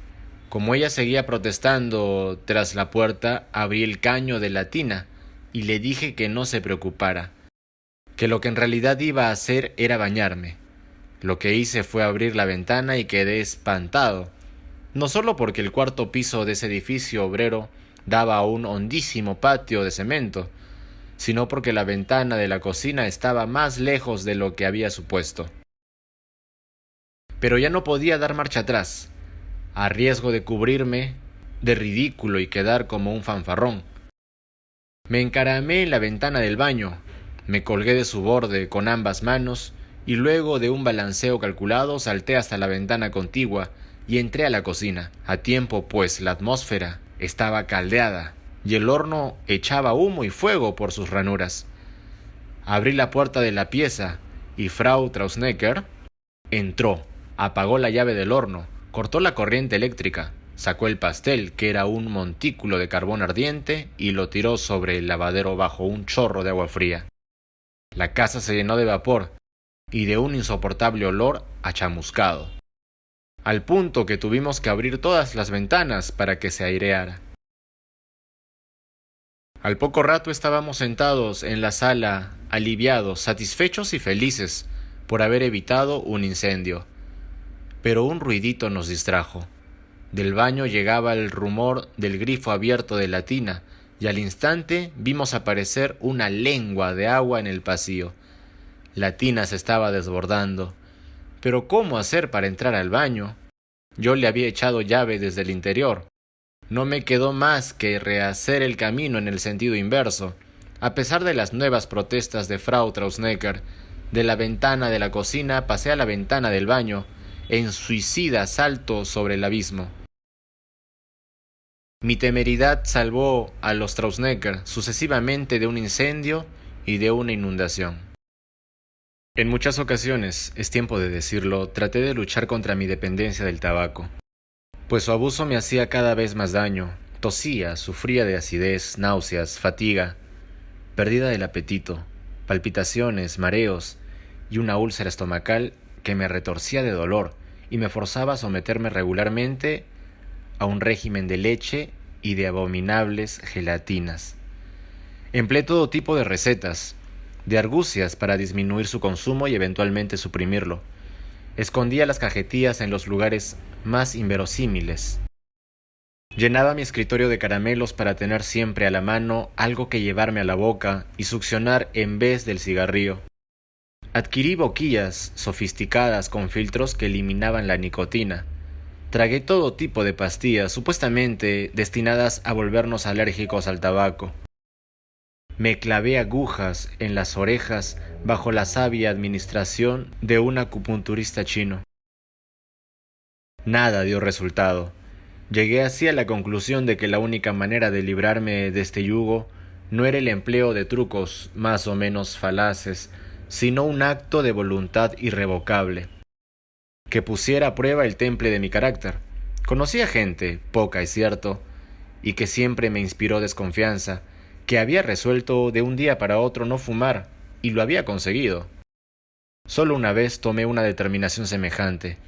Speaker 1: Como ella seguía protestando tras la puerta, abrí el caño de la tina y le dije que no se preocupara, que lo que en realidad iba a hacer era bañarme. Lo que hice fue abrir la ventana y quedé espantado, no solo porque el 4.º piso de ese edificio obrero daba a un hondísimo patio de cemento, sino porque la ventana de la cocina estaba más lejos de lo que había supuesto. Pero ya no podía dar marcha atrás, a riesgo de cubrirme de ridículo y quedar como un fanfarrón. Me encaramé en la ventana del baño, me colgué de su borde con ambas manos y luego de un balanceo calculado salté hasta la ventana contigua y entré a la cocina, a tiempo pues la atmósfera estaba caldeada y el horno echaba humo y fuego por sus ranuras. Abrí la puerta de la pieza y Frau Traunsnecker entró, apagó la llave del horno, cortó la corriente eléctrica, sacó el pastel, que era un montículo de carbón ardiente, y lo tiró sobre el lavadero bajo un chorro de agua fría. La casa se llenó de vapor y de un insoportable olor a chamuscado, al punto que tuvimos que abrir todas las ventanas para que se aireara. Al poco rato estábamos sentados en la sala, aliviados, satisfechos y felices por haber evitado un incendio. pero un ruidito nos distrajo. Del baño llegaba el rumor del grifo abierto de la tina, y al instante vimos aparecer una lengua de agua en el pasillo. La tina se estaba desbordando. Pero ¿cómo hacer para entrar al baño? Yo le había echado llave desde el interior. No me quedó más que rehacer el camino en el sentido inverso. A pesar de las nuevas protestas de Frau Trauschnecker, de la ventana de la cocina pasé a la ventana del baño, en suicida salto sobre el abismo. Mi temeridad salvó a los Trauschnecker sucesivamente de un incendio y de una inundación. En muchas ocasiones, es tiempo de decirlo, traté de luchar contra mi dependencia del tabaco, pues su abuso me hacía cada vez más daño. Tosía, sufría de acidez, náuseas, fatiga, pérdida del apetito, palpitaciones, mareos y una úlcera estomacal que me retorcía de dolor y me forzaba a someterme regularmente a un régimen de leche y de abominables gelatinas. Empleé todo tipo de recetas, de argucias para disminuir su consumo y eventualmente suprimirlo. Escondía las cajetillas en los lugares más inverosímiles. Llenaba mi escritorio de caramelos para tener siempre a la mano algo que llevarme a la boca y succionar en vez del cigarrillo. Adquirí boquillas sofisticadas con filtros que eliminaban la nicotina. Tragué todo tipo de pastillas supuestamente destinadas a volvernos alérgicos al tabaco. Me clavé agujas en las orejas bajo la sabia administración de un acupunturista chino. Nada dio resultado. Llegué así a la conclusión de que la única manera de librarme de este yugo no era el empleo de trucos más o menos falaces, sino un acto de voluntad irrevocable, que pusiera a prueba el temple de mi carácter. Conocía gente, poca es cierto, y que siempre me inspiró desconfianza, que había resuelto de un día para otro no fumar, y lo había conseguido. Solo una vez tomé una determinación semejante.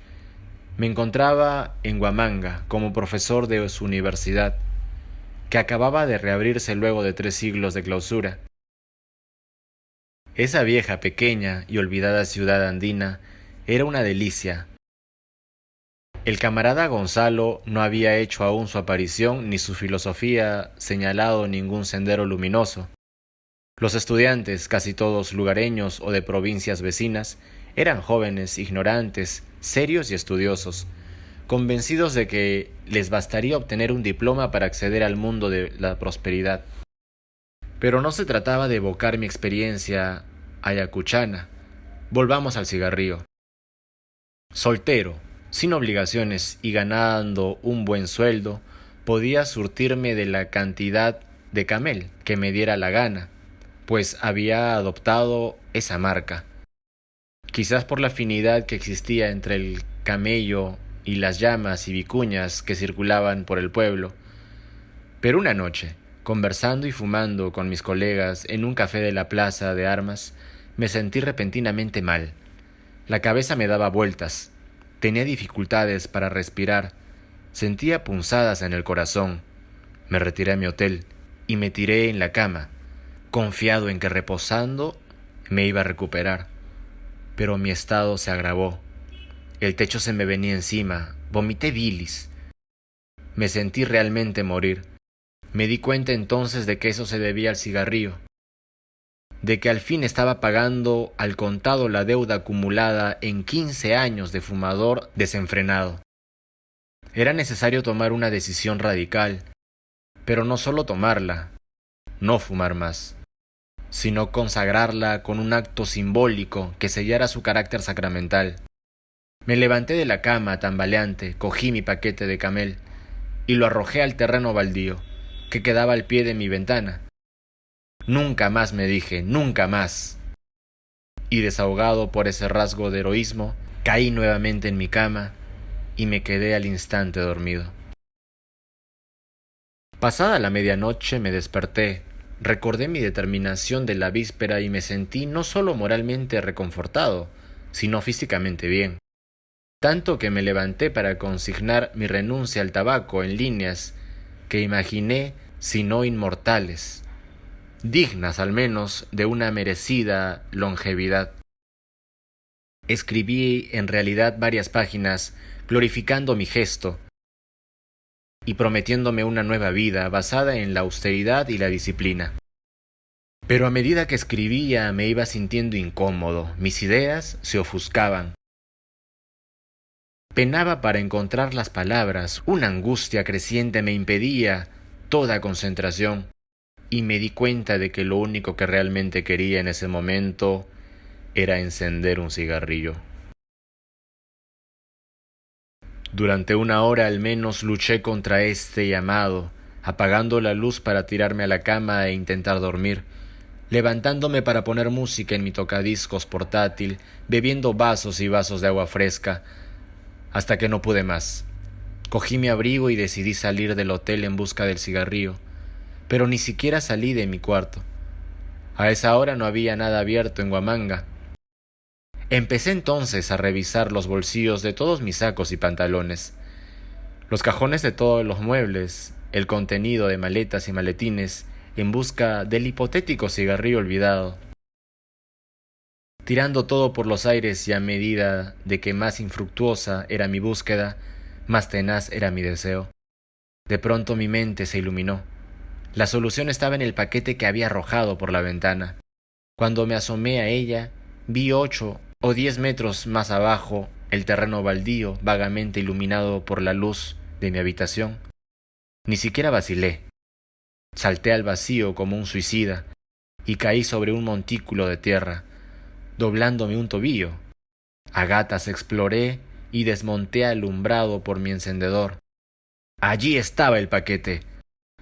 Speaker 1: Me encontraba en Huamanga como profesor de su universidad, que acababa de reabrirse luego de 3 siglos de clausura. Esa vieja, pequeña y olvidada ciudad andina era una delicia. El camarada Gonzalo no había hecho aún su aparición ni su filosofía señalado ningún sendero luminoso. Los estudiantes, casi todos lugareños o de provincias vecinas, eran jóvenes, ignorantes, serios y estudiosos, convencidos de que les bastaría obtener un diploma para acceder al mundo de la prosperidad. Pero no se trataba de evocar mi experiencia ayacuchana. Volvamos al cigarrillo. Soltero, sin obligaciones y ganando un buen sueldo, podía surtirme de la cantidad de camel que me diera la gana, pues había adoptado esa marca. Quizás por la afinidad que existía entre el camello y las llamas y vicuñas que circulaban por el pueblo. Pero una noche, conversando y fumando con mis colegas en un café de la plaza de armas, me sentí repentinamente mal. La cabeza me daba vueltas, tenía dificultades para respirar, sentía punzadas en el corazón. Me retiré a mi hotel y me tiré en la cama, confiado en que reposando me iba a recuperar. Pero mi estado se agravó. El techo se me venía encima, vomité bilis. Me sentí realmente morir. Me di cuenta entonces de que eso se debía al cigarrillo, de que al fin estaba pagando al contado la deuda acumulada en 15 años de fumador desenfrenado. Era necesario tomar una decisión radical, pero no solo tomarla, no fumar más, sino consagrarla con un acto simbólico que sellara su carácter sacramental. Me levanté de la cama tambaleante, cogí mi paquete de camel y lo arrojé al terreno baldío, que quedaba al pie de mi ventana. Nunca más, me dije, nunca más. Y desahogado por ese rasgo de heroísmo, caí nuevamente en mi cama y me quedé al instante dormido. Pasada la medianoche me desperté, recordé mi determinación de la víspera y me sentí no solo moralmente reconfortado, sino físicamente bien. Tanto que me levanté para consignar mi renuncia al tabaco en líneas que imaginé, si no inmortales, dignas al menos de una merecida longevidad. Escribí en realidad varias páginas glorificando mi gesto y prometiéndome una nueva vida basada en la austeridad y la disciplina. Pero a medida que escribía me iba sintiendo incómodo, mis ideas se ofuscaban. Penaba para encontrar las palabras, una angustia creciente me impedía toda concentración y me di cuenta de que lo único que realmente quería en ese momento era encender un cigarrillo. Durante 1 hora al menos luché contra este llamado, apagando la luz para tirarme a la cama e intentar dormir, levantándome para poner música en mi tocadiscos portátil, bebiendo vasos y vasos de agua fresca, hasta que no pude más. Cogí mi abrigo y decidí salir del hotel en busca del cigarrillo, pero ni siquiera salí de mi cuarto. A esa hora no había nada abierto en Huamanga. Empecé entonces a revisar los bolsillos de todos mis sacos y pantalones, los cajones de todos los muebles, el contenido de maletas y maletines, en busca del hipotético cigarrillo olvidado. Tirando todo por los aires y a medida de que más infructuosa era mi búsqueda, más tenaz era mi deseo. De pronto mi mente se iluminó. La solución estaba en el paquete que había arrojado por la ventana. Cuando me asomé a ella, vi 8 o 10 metros más abajo el terreno baldío vagamente iluminado por la luz de mi habitación. Ni siquiera vacilé. Salté al vacío como un suicida y caí sobre un montículo de tierra, doblándome un tobillo. A gatas exploré y desmonté alumbrado por mi encendedor. Allí estaba el paquete.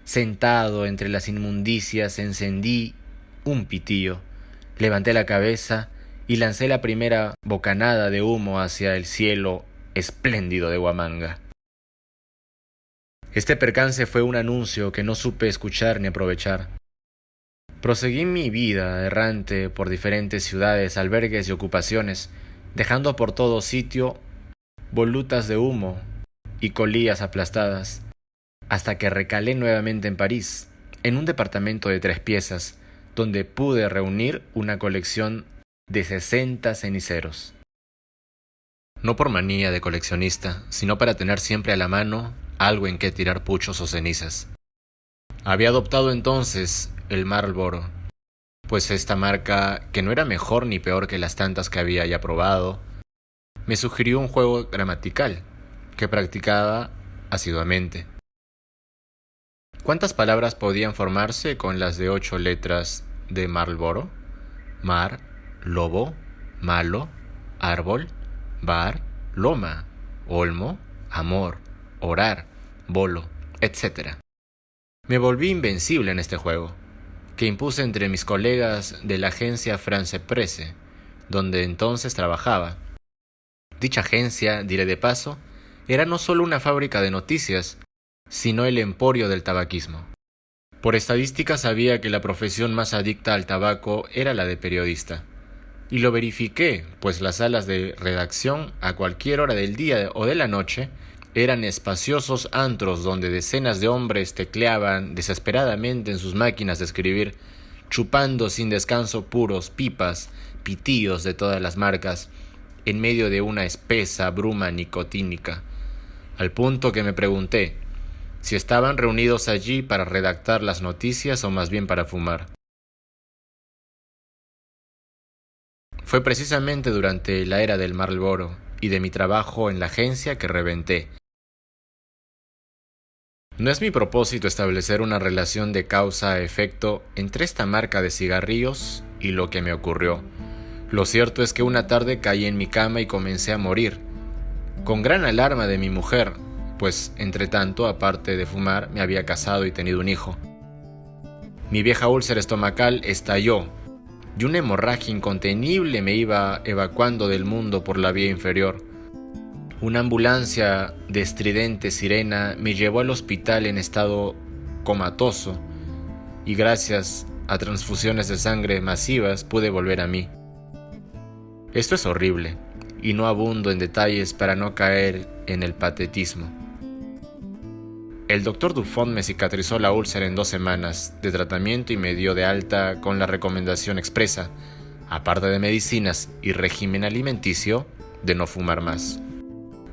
Speaker 1: Sentado entre las inmundicias encendí un pitillo, levanté la cabeza y lancé la primera bocanada de humo hacia el cielo espléndido de Huamanga. Este percance fue un anuncio que no supe escuchar ni aprovechar. Proseguí mi vida errante por diferentes ciudades, albergues y ocupaciones, dejando por todo sitio volutas de humo y colillas aplastadas, hasta que recalé nuevamente en París, en un departamento de 3 piezas, donde pude reunir una colección de 60 ceniceros. No por manía de coleccionista, sino para tener siempre a la mano algo en que tirar puchos o cenizas. Había adoptado entonces el Marlboro, pues esta marca, que no era mejor ni peor que las tantas que había ya probado, me sugirió un juego gramatical que practicaba asiduamente. ¿Cuántas palabras podían formarse con las de 8 letras de Marlboro? Mar, lobo, malo, árbol, bar, loma, olmo, amor, orar, bolo, etc. Me volví invencible en este juego, que impuse entre mis colegas de la agencia France Presse, donde entonces trabajaba. Dicha agencia, diré de paso, era no solo una fábrica de noticias, sino el emporio del tabaquismo. Por estadística sabía que la profesión más adicta al tabaco era la de periodista. Y lo verifiqué, pues las salas de redacción, a cualquier hora del día o de la noche, eran espaciosos antros donde decenas de hombres tecleaban desesperadamente en sus máquinas de escribir, chupando sin descanso puros, pipas, pitillos de todas las marcas, en medio de una espesa bruma nicotínica, al punto que me pregunté si estaban reunidos allí para redactar las noticias o más bien para fumar. Fue precisamente durante la era del Marlboro y de mi trabajo en la agencia que reventé. No es mi propósito establecer una relación de causa a efecto entre esta marca de cigarrillos y lo que me ocurrió. Lo cierto es que una tarde caí en mi cama y comencé a morir, con gran alarma de mi mujer, pues entre tanto, aparte de fumar, me había casado y tenido un hijo. Mi vieja úlcera estomacal estalló y una hemorragia incontenible me iba evacuando del mundo por la vía inferior. Una ambulancia de estridente sirena me llevó al hospital en estado comatoso y gracias a transfusiones de sangre masivas pude volver a mí. Esto es horrible y no abundo en detalles para no caer en el patetismo. El doctor Dufont me cicatrizó la úlcera en 2 semanas de tratamiento y me dio de alta con la recomendación expresa, aparte de medicinas y régimen alimenticio, de no fumar más.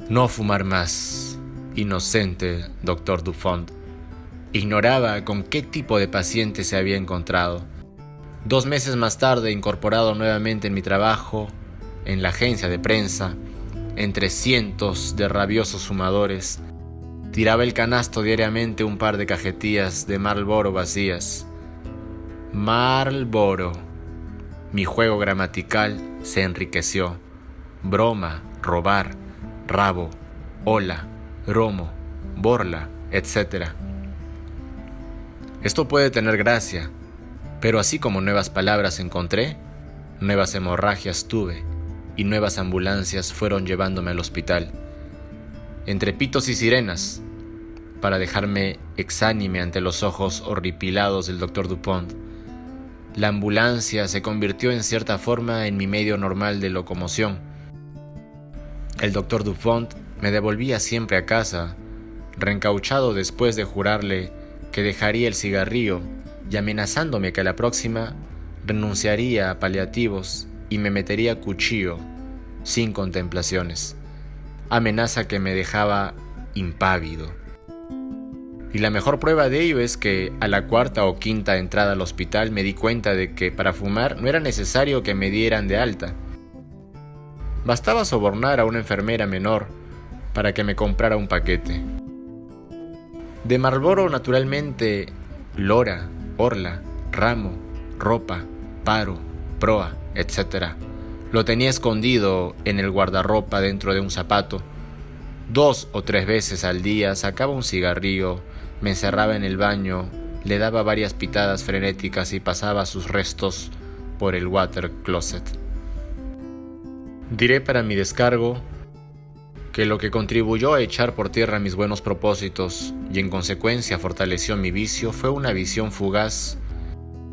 Speaker 1: No fumar más. Inocente, doctor Dufont. Ignoraba con qué tipo de paciente se había encontrado. 2 meses más tarde, incorporado nuevamente en mi trabajo, en la agencia de prensa, entre cientos de rabiosos fumadores, tiraba el canasto diariamente un par de cajetillas de Marlboro vacías. Marlboro. Mi juego gramatical se enriqueció. Broma, robar, rabo, hola, romo, borla, etc. Esto puede tener gracia, pero así como nuevas palabras encontré, nuevas hemorragias tuve y nuevas ambulancias fueron llevándome al hospital. Entre pitos y sirenas, para dejarme exánime ante los ojos horripilados del doctor Dupont. La ambulancia se convirtió en cierta forma en mi medio normal de locomoción. El doctor Dupont me devolvía siempre a casa, reencauchado después de jurarle que dejaría el cigarrillo y amenazándome que a la próxima renunciaría a paliativos y me metería cuchillo, sin contemplaciones. Amenaza que me dejaba impávido. Y la mejor prueba de ello es que a la 4ª o 5ª entrada al hospital me di cuenta de que para fumar no era necesario que me dieran de alta. Bastaba sobornar a una enfermera menor para que me comprara un paquete. De Marlboro, naturalmente, lora, orla, ramo, ropa, paro, proa, etc. Lo tenía escondido en el guardarropa dentro de un zapato. 2 o 3 veces al día sacaba un cigarrillo, me encerraba en el baño, le daba varias pitadas frenéticas y pasaba sus restos por el water closet. Diré para mi descargo que lo que contribuyó a echar por tierra mis buenos propósitos y en consecuencia fortaleció mi vicio fue una visión fugaz,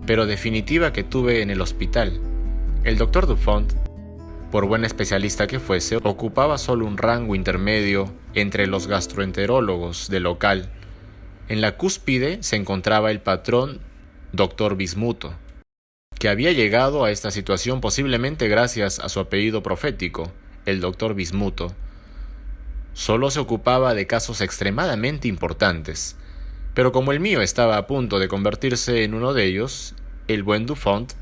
Speaker 1: pero definitiva que tuve en el hospital. El doctor Dupont, por buen especialista que fuese, ocupaba solo un rango intermedio entre los gastroenterólogos del local. En la cúspide se encontraba el patrón Dr. Bismuto, que había llegado a esta situación posiblemente gracias a su apellido profético, el Dr. Bismuto. Solo se ocupaba de casos extremadamente importantes, pero como el mío estaba a punto de convertirse en uno de ellos, el buen Dupont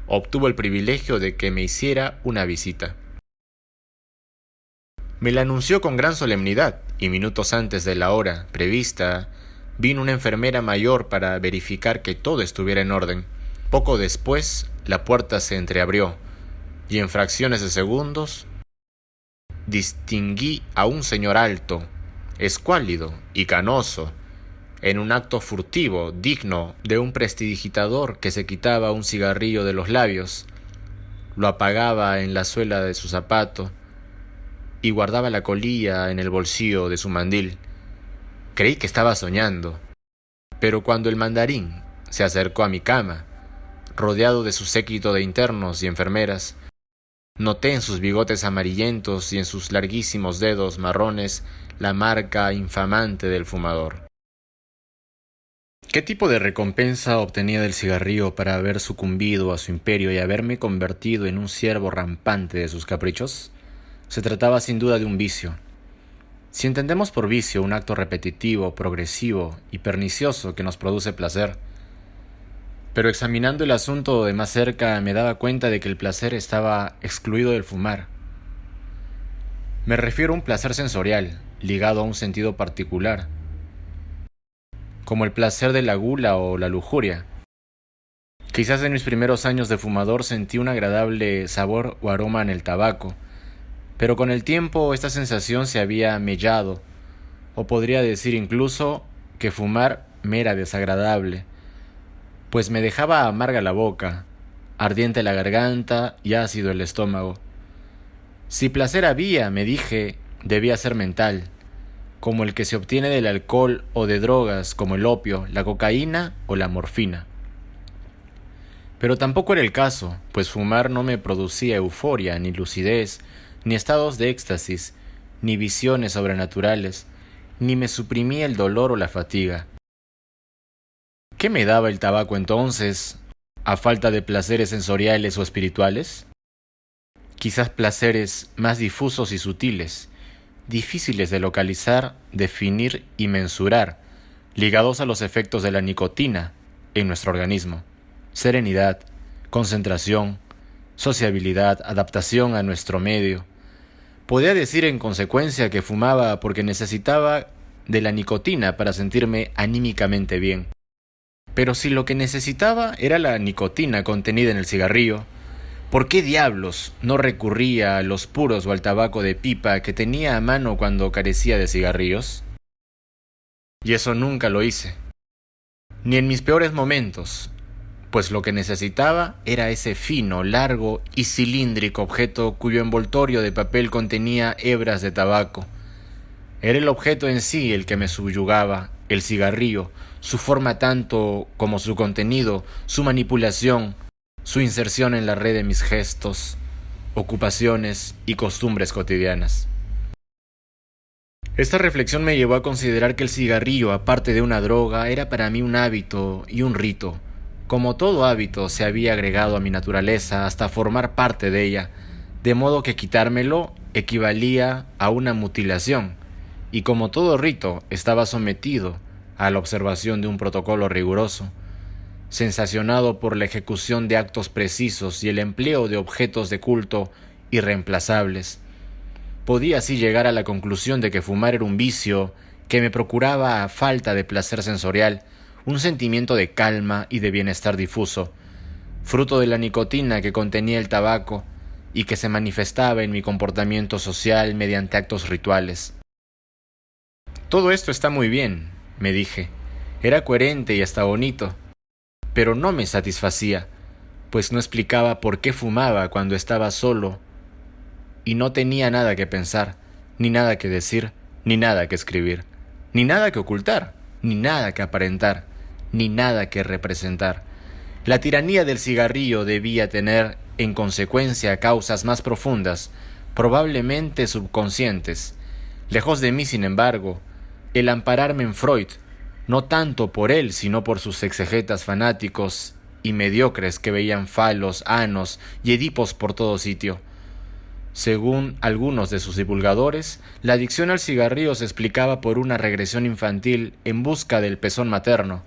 Speaker 1: obtuvo el privilegio de que me hiciera una visita. Me la anunció con gran solemnidad y minutos antes de la hora prevista vino una enfermera mayor para verificar que todo estuviera en orden. Poco después, la puerta se entreabrió y en fracciones de segundos distinguí a un señor alto, escuálido y canoso, en un acto furtivo digno de un prestidigitador que se quitaba un cigarrillo de los labios, lo apagaba en la suela de su zapato y guardaba la colilla en el bolsillo de su mandil. Creí que estaba soñando, pero cuando el mandarín se acercó a mi cama, rodeado de su séquito de internos y enfermeras, noté en sus bigotes amarillentos y en sus larguísimos dedos marrones la marca infamante del fumador. ¿Qué tipo de recompensa obtenía del cigarrillo para haber sucumbido a su imperio y haberme convertido en un siervo rampante de sus caprichos? Se trataba sin duda de un vicio. Si entendemos por vicio un acto repetitivo, progresivo y pernicioso que nos produce placer, pero examinando el asunto de más cerca me daba cuenta de que el placer estaba excluido del fumar. Me refiero a un placer sensorial, ligado a un sentido particular, como el placer de la gula o la lujuria. Quizás en mis primeros años de fumador sentí un agradable sabor o aroma en el tabaco, pero con el tiempo esta sensación se había mellado, o podría decir incluso que fumar me era desagradable, pues me dejaba amarga la boca, ardiente la garganta y ácido el estómago. Si placer había, me dije, debía ser mental, como el que se obtiene del alcohol o de drogas como el opio, la cocaína o la morfina. Pero tampoco era el caso, pues fumar no me producía euforia, ni lucidez, ni estados de éxtasis, ni visiones sobrenaturales, ni me suprimía el dolor o la fatiga. ¿Qué me daba el tabaco entonces, a falta de placeres sensoriales o espirituales? Quizás placeres más difusos y sutiles, difíciles de localizar, definir y mensurar, ligados a los efectos de la nicotina en nuestro organismo. Serenidad, concentración, sociabilidad, adaptación a nuestro medio. Podía decir en consecuencia que fumaba porque necesitaba de la nicotina para sentirme anímicamente bien. Pero si lo que necesitaba era la nicotina contenida en el cigarrillo, ¿por qué diablos no recurría a los puros o al tabaco de pipa que tenía a mano cuando carecía de cigarrillos? Y eso nunca lo hice, ni en mis peores momentos, pues lo que necesitaba era ese fino, largo y cilíndrico objeto cuyo envoltorio de papel contenía hebras de tabaco. Era el objeto en sí el que me subyugaba, el cigarrillo, su forma tanto como su contenido, su manipulación, su inserción en la red de mis gestos, ocupaciones y costumbres cotidianas. Esta reflexión me llevó a considerar que el cigarrillo, aparte de una droga, era para mí un hábito y un rito. Como todo hábito, se había agregado a mi naturaleza hasta formar parte de ella, de modo que quitármelo equivalía a una mutilación, y como todo rito, estaba sometido a la observación de un protocolo riguroso, sensacionado por la ejecución de actos precisos y el empleo de objetos de culto irreemplazables. Podía así llegar a la conclusión de que fumar era un vicio que me procuraba a falta de placer sensorial, un sentimiento de calma y de bienestar difuso, fruto de la nicotina que contenía el tabaco y que se manifestaba en mi comportamiento social mediante actos rituales. Todo esto está muy bien, me dije. Era coherente y hasta bonito, pero no me satisfacía, pues no explicaba por qué fumaba cuando estaba solo y no tenía nada que pensar, ni nada que decir, ni nada que escribir, ni nada que ocultar, ni nada que aparentar, ni nada que representar. La tiranía del cigarrillo debía tener, en consecuencia, causas más profundas, probablemente subconscientes. Lejos de mí, sin embargo, el ampararme en Freud, no tanto por él, sino por sus exegetas fanáticos y mediocres que veían falos, anos y edipos por todo sitio. Según algunos de sus divulgadores, la adicción al cigarrillo se explicaba por una regresión infantil en busca del pezón materno,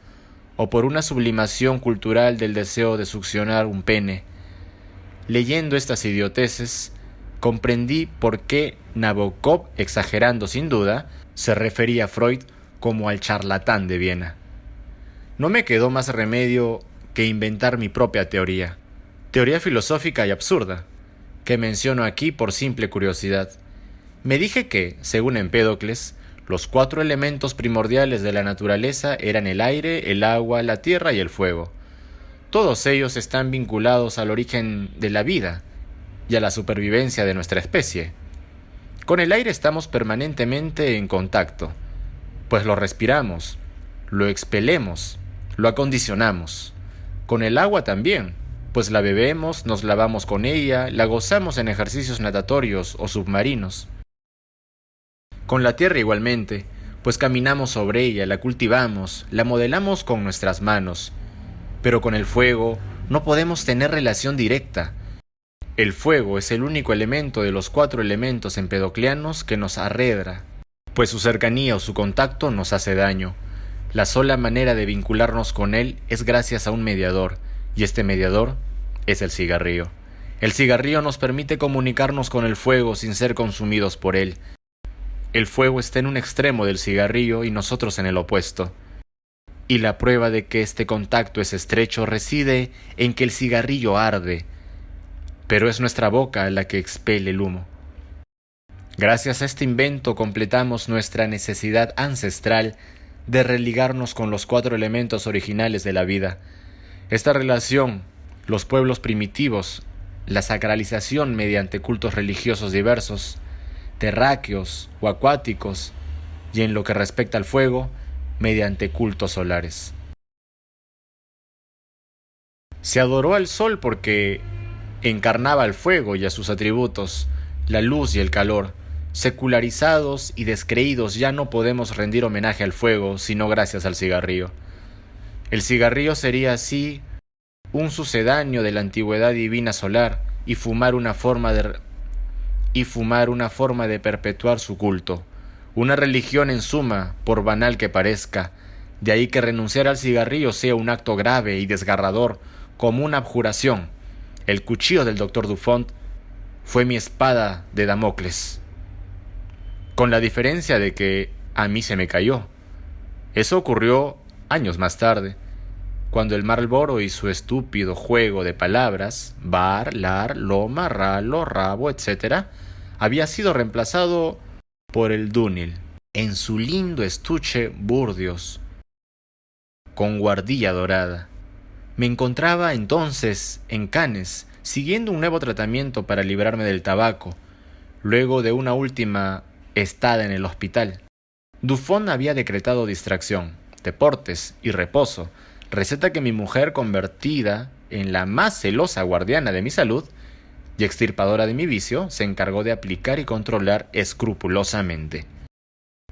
Speaker 1: o por una sublimación cultural del deseo de succionar un pene. Leyendo estas idioteces, comprendí por qué Nabokov, exagerando sin duda, se refería a Freud como al charlatán de Viena. No me quedó más remedio que inventar mi propia teoría filosófica y absurda, que menciono aquí por simple curiosidad. Me dije que, según Empédocles, los 4 elementos primordiales de la naturaleza eran el aire, el agua, la tierra y el fuego. Todos ellos están vinculados al origen de la vida y a la supervivencia de nuestra especie. Con el aire estamos permanentemente en contacto, pues lo respiramos, lo expelemos, lo acondicionamos. Con el agua también, pues la bebemos, nos lavamos con ella, la gozamos en ejercicios natatorios o submarinos. Con la tierra igualmente, pues caminamos sobre ella, la cultivamos, la modelamos con nuestras manos. Pero con el fuego no podemos tener relación directa. El fuego es el único elemento de los 4 elementos empedocleanos que nos arredra, pues su cercanía o su contacto nos hace daño. La sola manera de vincularnos con él es gracias a un mediador, y este mediador es el cigarrillo. El cigarrillo nos permite comunicarnos con el fuego sin ser consumidos por él. El fuego está en un extremo del cigarrillo y nosotros en el opuesto. Y la prueba de que este contacto es estrecho reside en que el cigarrillo arde, pero es nuestra boca la que expele el humo. Gracias a este invento completamos nuestra necesidad ancestral de religarnos con los 4 elementos originales de la vida. Esta relación, los pueblos primitivos, la sacralización mediante cultos religiosos diversos, terráqueos o acuáticos, y en lo que respecta al fuego, mediante cultos solares. Se adoró al sol porque encarnaba al fuego y a sus atributos, la luz y el calor. Secularizados y descreídos ya no podemos rendir homenaje al fuego, sino gracias al cigarrillo. El cigarrillo sería así un sucedáneo de la antigüedad divina solar, y fumar una forma de y fumar una forma de perpetuar su culto, una religión en suma, por banal que parezca. De ahí que renunciar al cigarrillo sea un acto grave y desgarrador, como una abjuración. El cuchillo del Dr. Dufont fue mi espada de Damocles, con la diferencia de que a mí se me cayó. Eso ocurrió años más tarde, cuando el Marlboro y su estúpido juego de palabras, bar, lar, loma, ralo, rabo, etc., había sido reemplazado por el Dunhill, en su lindo estuche Burdios, con guardilla dorada. Me encontraba entonces en Cannes, siguiendo un nuevo tratamiento para librarme del tabaco, luego de una última estada en el hospital. Dufont había decretado distracción, deportes y reposo, receta que mi mujer, convertida en la más celosa guardiana de mi salud y extirpadora de mi vicio, se encargó de aplicar y controlar escrupulosamente.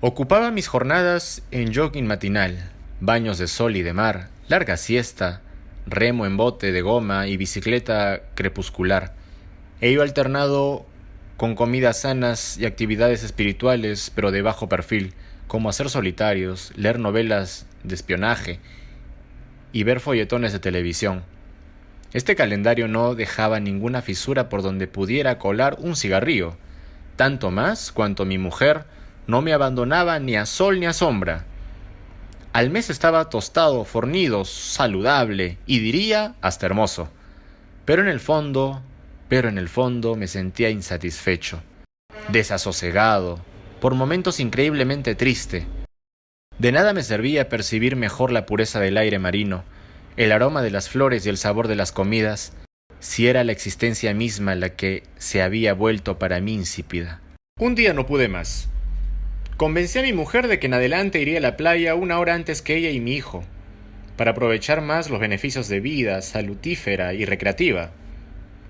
Speaker 1: Ocupaba mis jornadas en jogging matinal, baños de sol y de mar, larga siesta, remo en bote de goma y bicicleta crepuscular. Ello alternado con comidas sanas y actividades espirituales, pero de bajo perfil, como hacer solitarios, leer novelas de espionaje y ver folletones de televisión. Este calendario no dejaba ninguna fisura por donde pudiera colar un cigarrillo, tanto más cuanto mi mujer no me abandonaba ni a sol ni a sombra. Al mes estaba tostado, fornido, saludable y diría hasta hermoso. Pero en el fondo me sentía insatisfecho, desasosegado, por momentos increíblemente triste. De nada me servía percibir mejor la pureza del aire marino, el aroma de las flores y el sabor de las comidas, si era la existencia misma la que se había vuelto para mí insípida. Un día no pude más. Convencí a mi mujer de que en adelante iría a la playa 1 hora antes que ella y mi hijo, para aprovechar más los beneficios de vida salutífera y recreativa.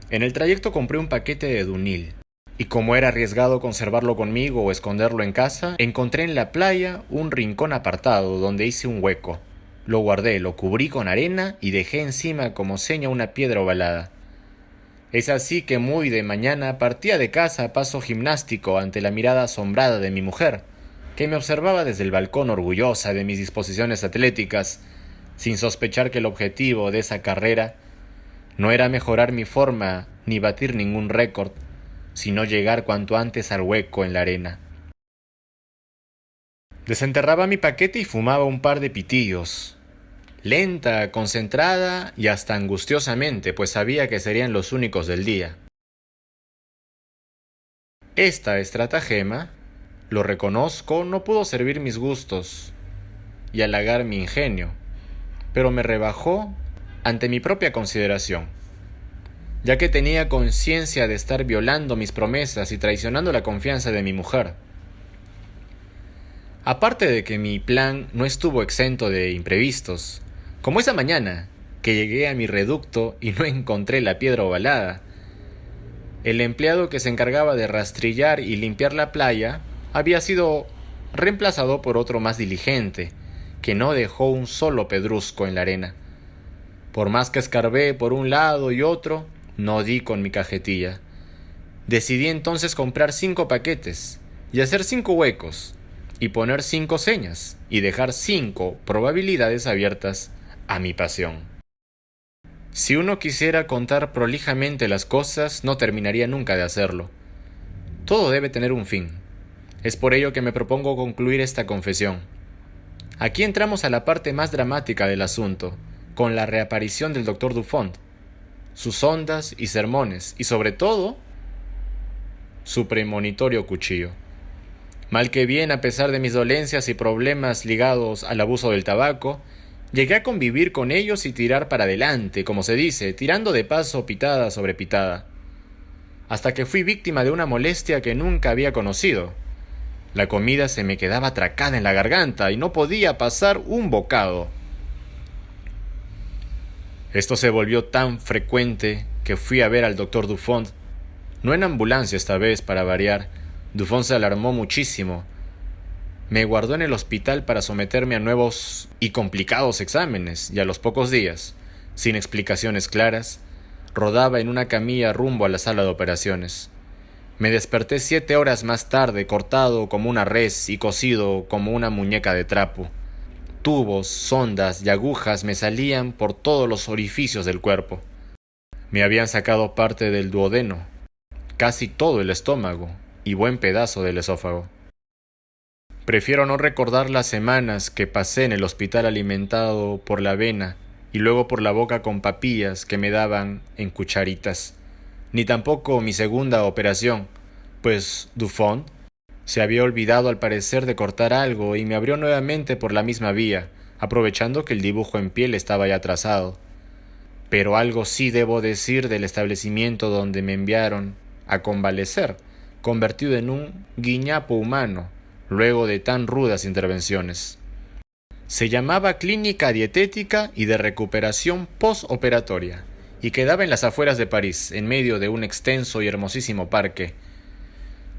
Speaker 1: En el trayecto compré un paquete de Dunhill, y como era arriesgado conservarlo conmigo o esconderlo en casa, encontré en la playa un rincón apartado donde hice un hueco. Lo guardé, lo cubrí con arena y dejé encima como seña una piedra ovalada. Es así que muy de mañana partía de casa a paso gimnástico ante la mirada asombrada de mi mujer, que me observaba desde el balcón orgullosa de mis disposiciones atléticas, sin sospechar que el objetivo de esa carrera no era mejorar mi forma ni batir ningún récord, sino llegar cuanto antes al hueco en la arena. Desenterraba mi paquete y fumaba un par de pitillos, lenta, concentrada y hasta angustiosamente, pues sabía que serían los únicos del día. Esta estratagema, lo reconozco, no pudo servir mis gustos y halagar mi ingenio, pero me rebajó ante mi propia consideración, ya que tenía conciencia de estar violando mis promesas y traicionando la confianza de mi mujer. Aparte de que mi plan no estuvo exento de imprevistos, como esa mañana que llegué a mi reducto y no encontré la piedra ovalada. El empleado que se encargaba de rastrillar y limpiar la playa había sido reemplazado por otro más diligente, que no dejó un solo pedrusco en la arena. Por más que escarbé por un lado y otro, no di con mi cajetilla. Decidí entonces comprar 5 paquetes y hacer 5 huecos, y poner 5 señas, y dejar 5 probabilidades abiertas a mi pasión. Si uno quisiera contar prolijamente las cosas, no terminaría nunca de hacerlo. Todo debe tener un fin. Es por ello que me propongo concluir esta confesión. Aquí entramos a la parte más dramática del asunto, con la reaparición del Dr. Dufont, sus ondas y sermones, y sobre todo, su premonitorio cuchillo. Mal que bien, a pesar de mis dolencias y problemas ligados al abuso del tabaco, llegué a convivir con ellos y tirar para adelante, como se dice, tirando de paso pitada sobre pitada, hasta que fui víctima de una molestia que nunca había conocido. La comida se me quedaba atracada en la garganta y no podía pasar un bocado. Esto se volvió tan frecuente que fui a ver al Dr. Dufont, no en ambulancia esta vez para variar. Dufont se alarmó muchísimo. Me guardó en el hospital para someterme a nuevos y complicados exámenes, y a los pocos días, sin explicaciones claras, rodaba en una camilla rumbo a la sala de operaciones. Me desperté 7 horas más tarde, cortado como una res y cosido como una muñeca de trapo. Tubos, sondas y agujas me salían por todos los orificios del cuerpo. Me habían sacado parte del duodeno, casi todo el estómago y buen pedazo del esófago. Prefiero no recordar las semanas que pasé en el hospital alimentado por la vena y luego por la boca con papillas que me daban en cucharitas, ni tampoco mi segunda operación, pues Dufont se había olvidado al parecer de cortar algo y me abrió nuevamente por la misma vía, aprovechando que el dibujo en piel estaba ya trazado. Pero algo sí debo decir del establecimiento donde me enviaron a convalecer, convertido en un guiñapo humano, luego de tan rudas intervenciones. Se llamaba Clínica Dietética y de Recuperación Postoperatoria, y quedaba en las afueras de París, en medio de un extenso y hermosísimo parque.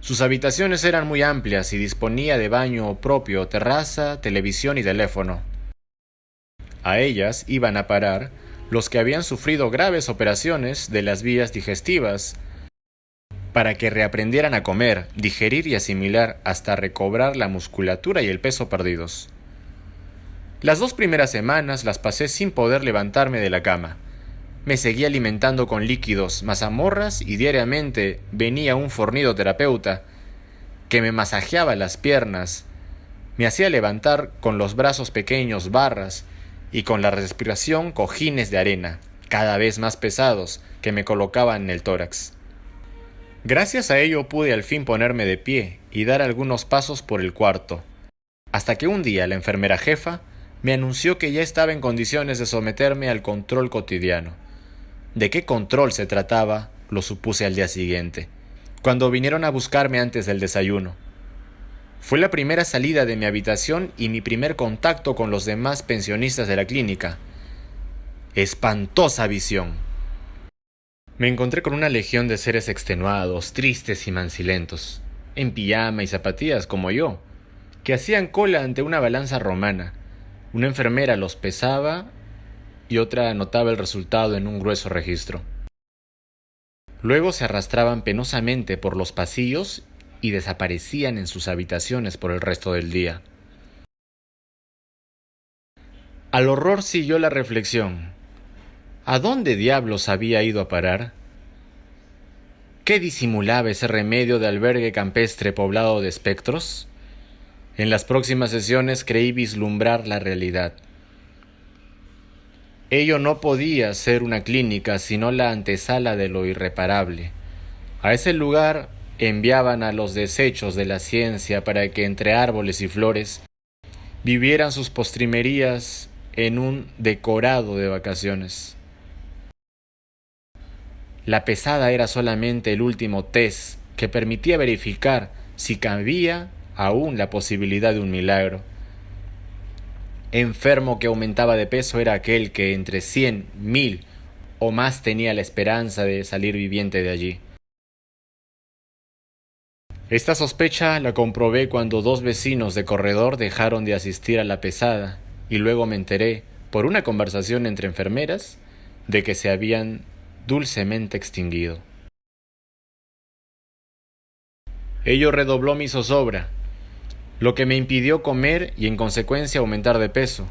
Speaker 1: Sus habitaciones eran muy amplias y disponía de baño propio, terraza, televisión y teléfono. A ellas iban a parar los que habían sufrido graves operaciones de las vías digestivas, para que reaprendieran a comer, digerir y asimilar hasta recobrar la musculatura y el peso perdidos. Las 2 primeras semanas las pasé sin poder levantarme de la cama. Me seguía alimentando con líquidos, mazamorras y diariamente venía un fornido terapeuta que me masajeaba las piernas, me hacía levantar con los brazos pequeños barras y con la respiración cojines de arena, cada vez más pesados, que me colocaban en el tórax. Gracias a ello pude al fin ponerme de pie y dar algunos pasos por el cuarto, hasta que un día la enfermera jefa me anunció que ya estaba en condiciones de someterme al control cotidiano. ¿De qué control se trataba? Lo supuse al día siguiente, cuando vinieron a buscarme antes del desayuno. Fue la primera salida de mi habitación y mi primer contacto con los demás pensionistas de la clínica. Espantosa visión. Me encontré con una legión de seres extenuados, tristes y mancilentos, en pijama y zapatillas como yo, que hacían cola ante una balanza romana. Una enfermera los pesaba y otra anotaba el resultado en un grueso registro. Luego se arrastraban penosamente por los pasillos y desaparecían en sus habitaciones por el resto del día. Al horror siguió la reflexión. ¿A dónde diablos había ido a parar? ¿Qué disimulaba ese remedio de albergue campestre poblado de espectros? En las próximas sesiones creí vislumbrar la realidad. Ello no podía ser una clínica, sino la antesala de lo irreparable. A ese lugar enviaban a los desechos de la ciencia para que entre árboles y flores vivieran sus postrimerías en un decorado de vacaciones. La pesada era solamente el último test que permitía verificar si cabía aún la posibilidad de un milagro. Enfermo que aumentaba de peso era aquel que entre 100, 1000 o más tenía la esperanza de salir viviente de allí. Esta sospecha la comprobé cuando 2 vecinos de corredor dejaron de asistir a la pesada y luego me enteré, por una conversación entre enfermeras, de que se habían dulcemente extinguido. Ello redobló mi zozobra, lo que me impidió comer y en consecuencia aumentar de peso.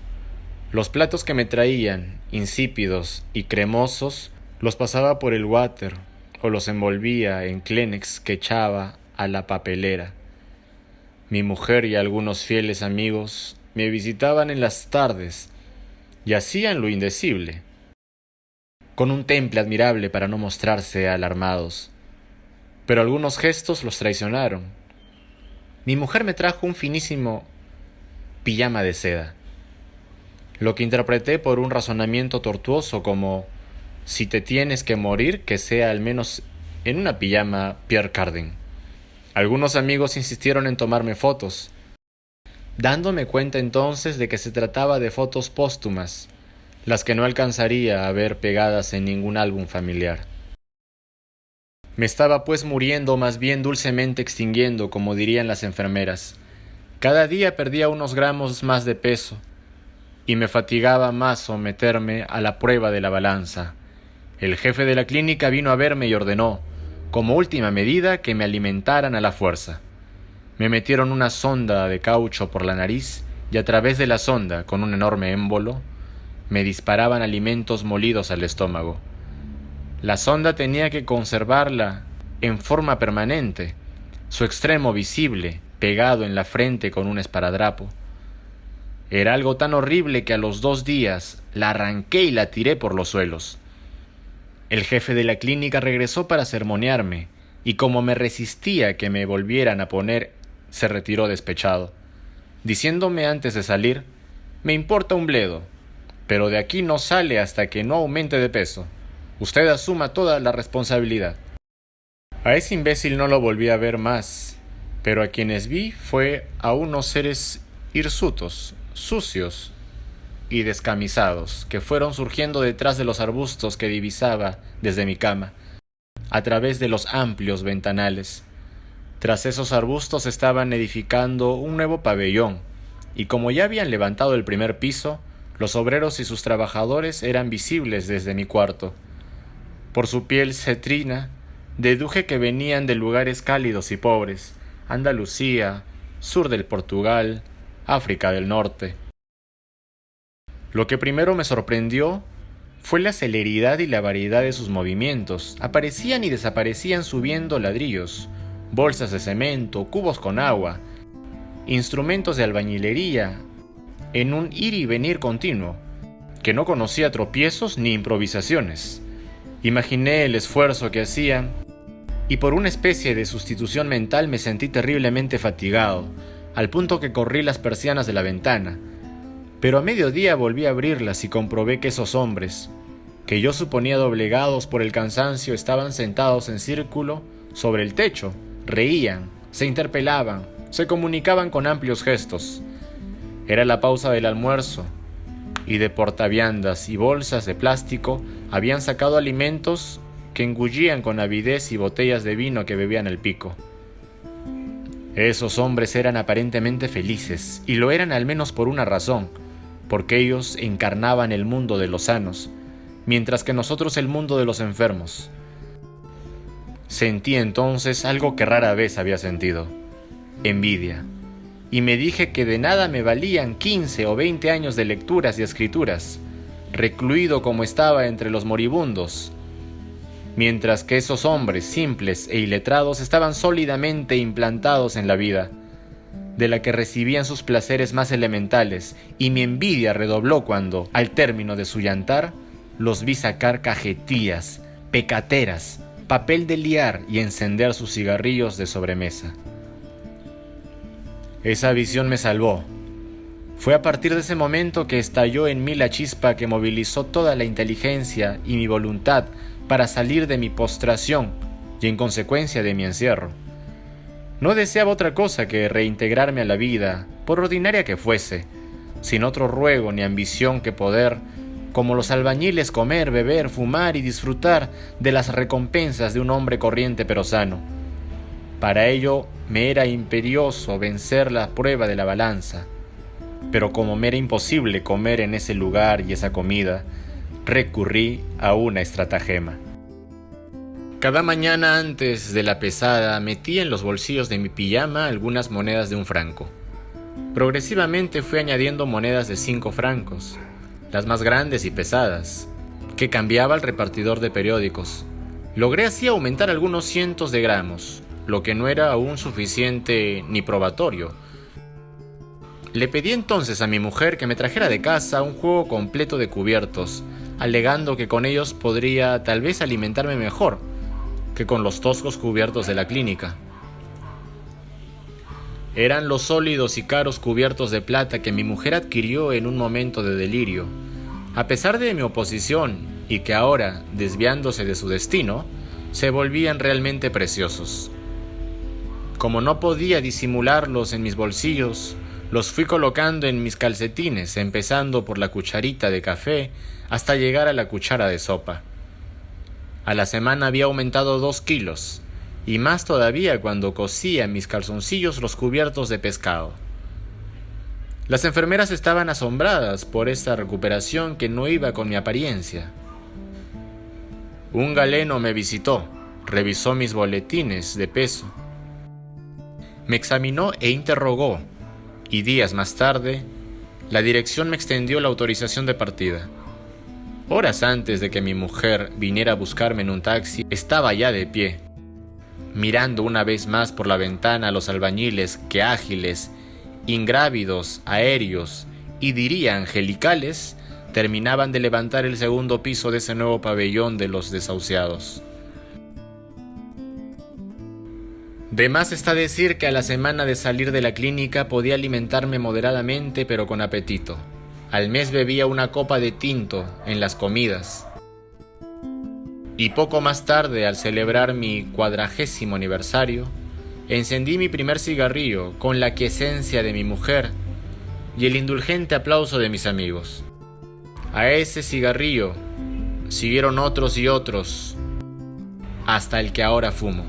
Speaker 1: Los platos que me traían, insípidos y cremosos, los pasaba por el water o los envolvía en Kleenex que echaba a la papelera. Mi mujer y algunos fieles amigos me visitaban en las tardes y hacían lo indecible, con un temple admirable para no mostrarse alarmados. Pero algunos gestos los traicionaron. Mi mujer me trajo un finísimo pijama de seda, lo que interpreté por un razonamiento tortuoso como: si te tienes que morir, que sea al menos en una pijama Pierre Cardin. Algunos amigos insistieron en tomarme fotos, dándome cuenta entonces de que se trataba de fotos póstumas, las que no alcanzaría a ver pegadas en ningún álbum familiar. Me estaba pues muriendo, o más bien dulcemente extinguiendo, como dirían las enfermeras. Cada día perdía unos gramos más de peso, y me fatigaba más someterme a la prueba de la balanza. El jefe de la clínica vino a verme y ordenó: Como última medida, que me alimentaran a la fuerza. Me metieron una sonda de caucho por la nariz y a través de la sonda, con un enorme émbolo, me disparaban alimentos molidos al estómago. La sonda tenía que conservarla en forma permanente, su extremo visible, pegado en la frente con un esparadrapo. Era algo tan horrible que a los 2 días la arranqué y la tiré por los suelos. El jefe de la clínica regresó para sermonearme, y como me resistía a que me volvieran a poner, se retiró despechado, diciéndome antes de salir: «Me importa un bledo, pero de aquí no sale hasta que no aumente de peso. Usted asuma toda la responsabilidad». A ese imbécil no lo volví a ver más, pero a quienes vi fue a unos seres hirsutos, sucios y descamisados, que fueron surgiendo detrás de los arbustos que divisaba desde mi cama, a través de los amplios ventanales. Tras esos arbustos estaban edificando un nuevo pabellón, y como ya habían levantado el primer piso, los obreros y sus trabajadores eran visibles desde mi cuarto. Por su piel cetrina, deduje que venían de lugares cálidos y pobres: Andalucía, sur del Portugal, África del Norte. Lo que primero me sorprendió fue la celeridad y la variedad de sus movimientos. Aparecían y desaparecían subiendo ladrillos, bolsas de cemento, cubos con agua, instrumentos de albañilería, en un ir y venir continuo, que no conocía tropiezos ni improvisaciones. Imaginé el esfuerzo que hacían, y por una especie de sustitución mental me sentí terriblemente fatigado, al punto que corrí las persianas de la ventana. Pero a mediodía volví a abrirlas y comprobé que esos hombres, que yo suponía doblegados por el cansancio, estaban sentados en círculo sobre el techo, reían, se interpelaban, se comunicaban con amplios gestos. Era la pausa del almuerzo, y de portaviandas y bolsas de plástico habían sacado alimentos que engullían con avidez y botellas de vino que bebían al pico. Esos hombres eran aparentemente felices, y lo eran al menos por una razón: porque ellos encarnaban el mundo de los sanos, mientras que nosotros el mundo de los enfermos. Sentí entonces algo que rara vez había sentido: envidia, y me dije que de nada me valían 15 o 20 años de lecturas y escrituras, recluido como estaba entre los moribundos, mientras que esos hombres simples e iletrados estaban sólidamente implantados en la vida, de la que recibían sus placeres más elementales, y mi envidia redobló cuando, al término de su llantar, los vi sacar cajetillas, pecateras, papel de liar y encender sus cigarrillos de sobremesa. Esa visión me salvó. Fue a partir de ese momento que estalló en mí la chispa que movilizó toda la inteligencia y mi voluntad para salir de mi postración y en consecuencia de mi encierro. No deseaba otra cosa que reintegrarme a la vida, por ordinaria que fuese, sin otro ruego ni ambición que poder, como los albañiles, comer, beber, fumar y disfrutar de las recompensas de un hombre corriente pero sano. Para ello me era imperioso vencer la prueba de la balanza, pero como me era imposible comer en ese lugar y esa comida, recurrí a una estratagema. Cada mañana antes de la pesada metí en los bolsillos de mi pijama algunas monedas de 1 franco. Progresivamente fui añadiendo monedas de 5 francos, las más grandes y pesadas, que cambiaba al repartidor de periódicos. Logré así aumentar algunos cientos de gramos, lo que no era aún suficiente ni probatorio. Le pedí entonces a mi mujer que me trajera de casa un juego completo de cubiertos, alegando que con ellos podría tal vez alimentarme mejor que con los toscos cubiertos de la clínica. Eran los sólidos y caros cubiertos de plata que mi mujer adquirió en un momento de delirio, a pesar de mi oposición, y que ahora, desviándose de su destino, se volvían realmente preciosos. Como no podía disimularlos en mis bolsillos, los fui colocando en mis calcetines, empezando por la cucharita de café hasta llegar a la cuchara de sopa. A la semana había aumentado 2 kilos, y más todavía cuando cosía en mis calzoncillos los cubiertos de pescado. Las enfermeras estaban asombradas por esta recuperación que no iba con mi apariencia. Un galeno me visitó, revisó mis boletines de peso, me examinó e interrogó, y días más tarde, la dirección me extendió la autorización de partida. Horas antes de que mi mujer viniera a buscarme en un taxi, estaba ya de pie, mirando una vez más por la ventana a los albañiles que ágiles, ingrávidos, aéreos y diría angelicales, terminaban de levantar el segundo piso de ese nuevo pabellón de los desahuciados. De más está decir que a la semana de salir de la clínica podía alimentarme moderadamente pero con apetito. Al mes bebía una copa de tinto en las comidas. Y poco más tarde, al celebrar mi 40º aniversario, encendí mi primer cigarrillo con la quiesencia de mi mujer y el indulgente aplauso de mis amigos. A ese cigarrillo siguieron otros y otros, hasta el que ahora fumo.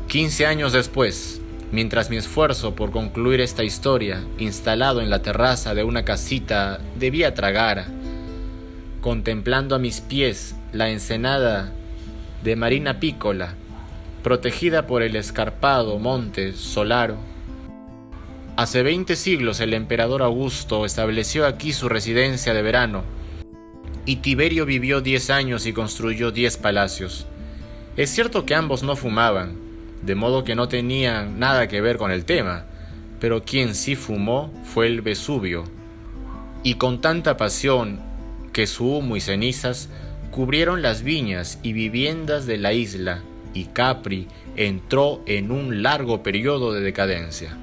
Speaker 1: 15 años después, mientras mi esfuerzo por concluir esta historia, instalado en la terraza de una casita, debía tragar, contemplando a mis pies la ensenada de Marina Piccola, protegida por el escarpado monte Solaro. Hace 20 siglos el emperador Augusto estableció aquí su residencia de verano, y Tiberio vivió 10 años y construyó 10 palacios. Es cierto que ambos no fumaban, de modo que no tenían nada que ver con el tema, pero quien sí fumó fue el Vesubio, y con tanta pasión que su humo y cenizas cubrieron las viñas y viviendas de la isla, y Capri entró en un largo periodo de decadencia.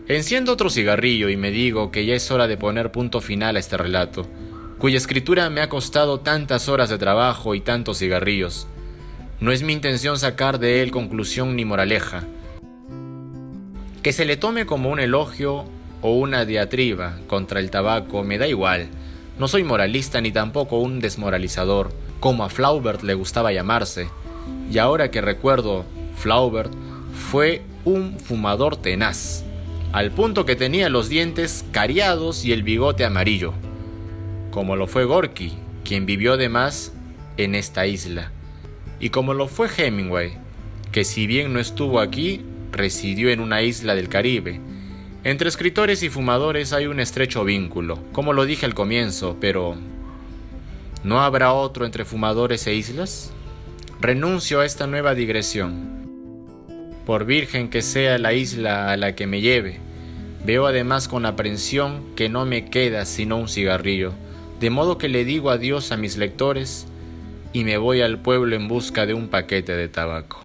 Speaker 1: Enciendo otro cigarrillo y me digo que ya es hora de poner punto final a este relato, cuya escritura me ha costado tantas horas de trabajo y tantos cigarrillos. No es mi intención sacar de él conclusión ni moraleja. Que se le tome como un elogio o una diatriba contra el tabaco me da igual. No soy moralista ni tampoco un desmoralizador, como a Flaubert le gustaba llamarse. Y ahora que recuerdo, Flaubert fue un fumador tenaz, al punto que tenía los dientes cariados y el bigote amarillo, como lo fue Gorky, quien vivió además en esta isla. Y como lo fue Hemingway, que si bien no estuvo aquí, residió en una isla del Caribe. Entre escritores y fumadores hay un estrecho vínculo, como lo dije al comienzo, pero ¿no habrá otro entre fumadores e islas? Renuncio a esta nueva digresión. Por virgen que sea la isla a la que me lleve, veo además con aprensión que no me queda sino un cigarrillo, de modo que le digo adiós a mis lectores y me voy al pueblo en busca de un paquete de tabaco.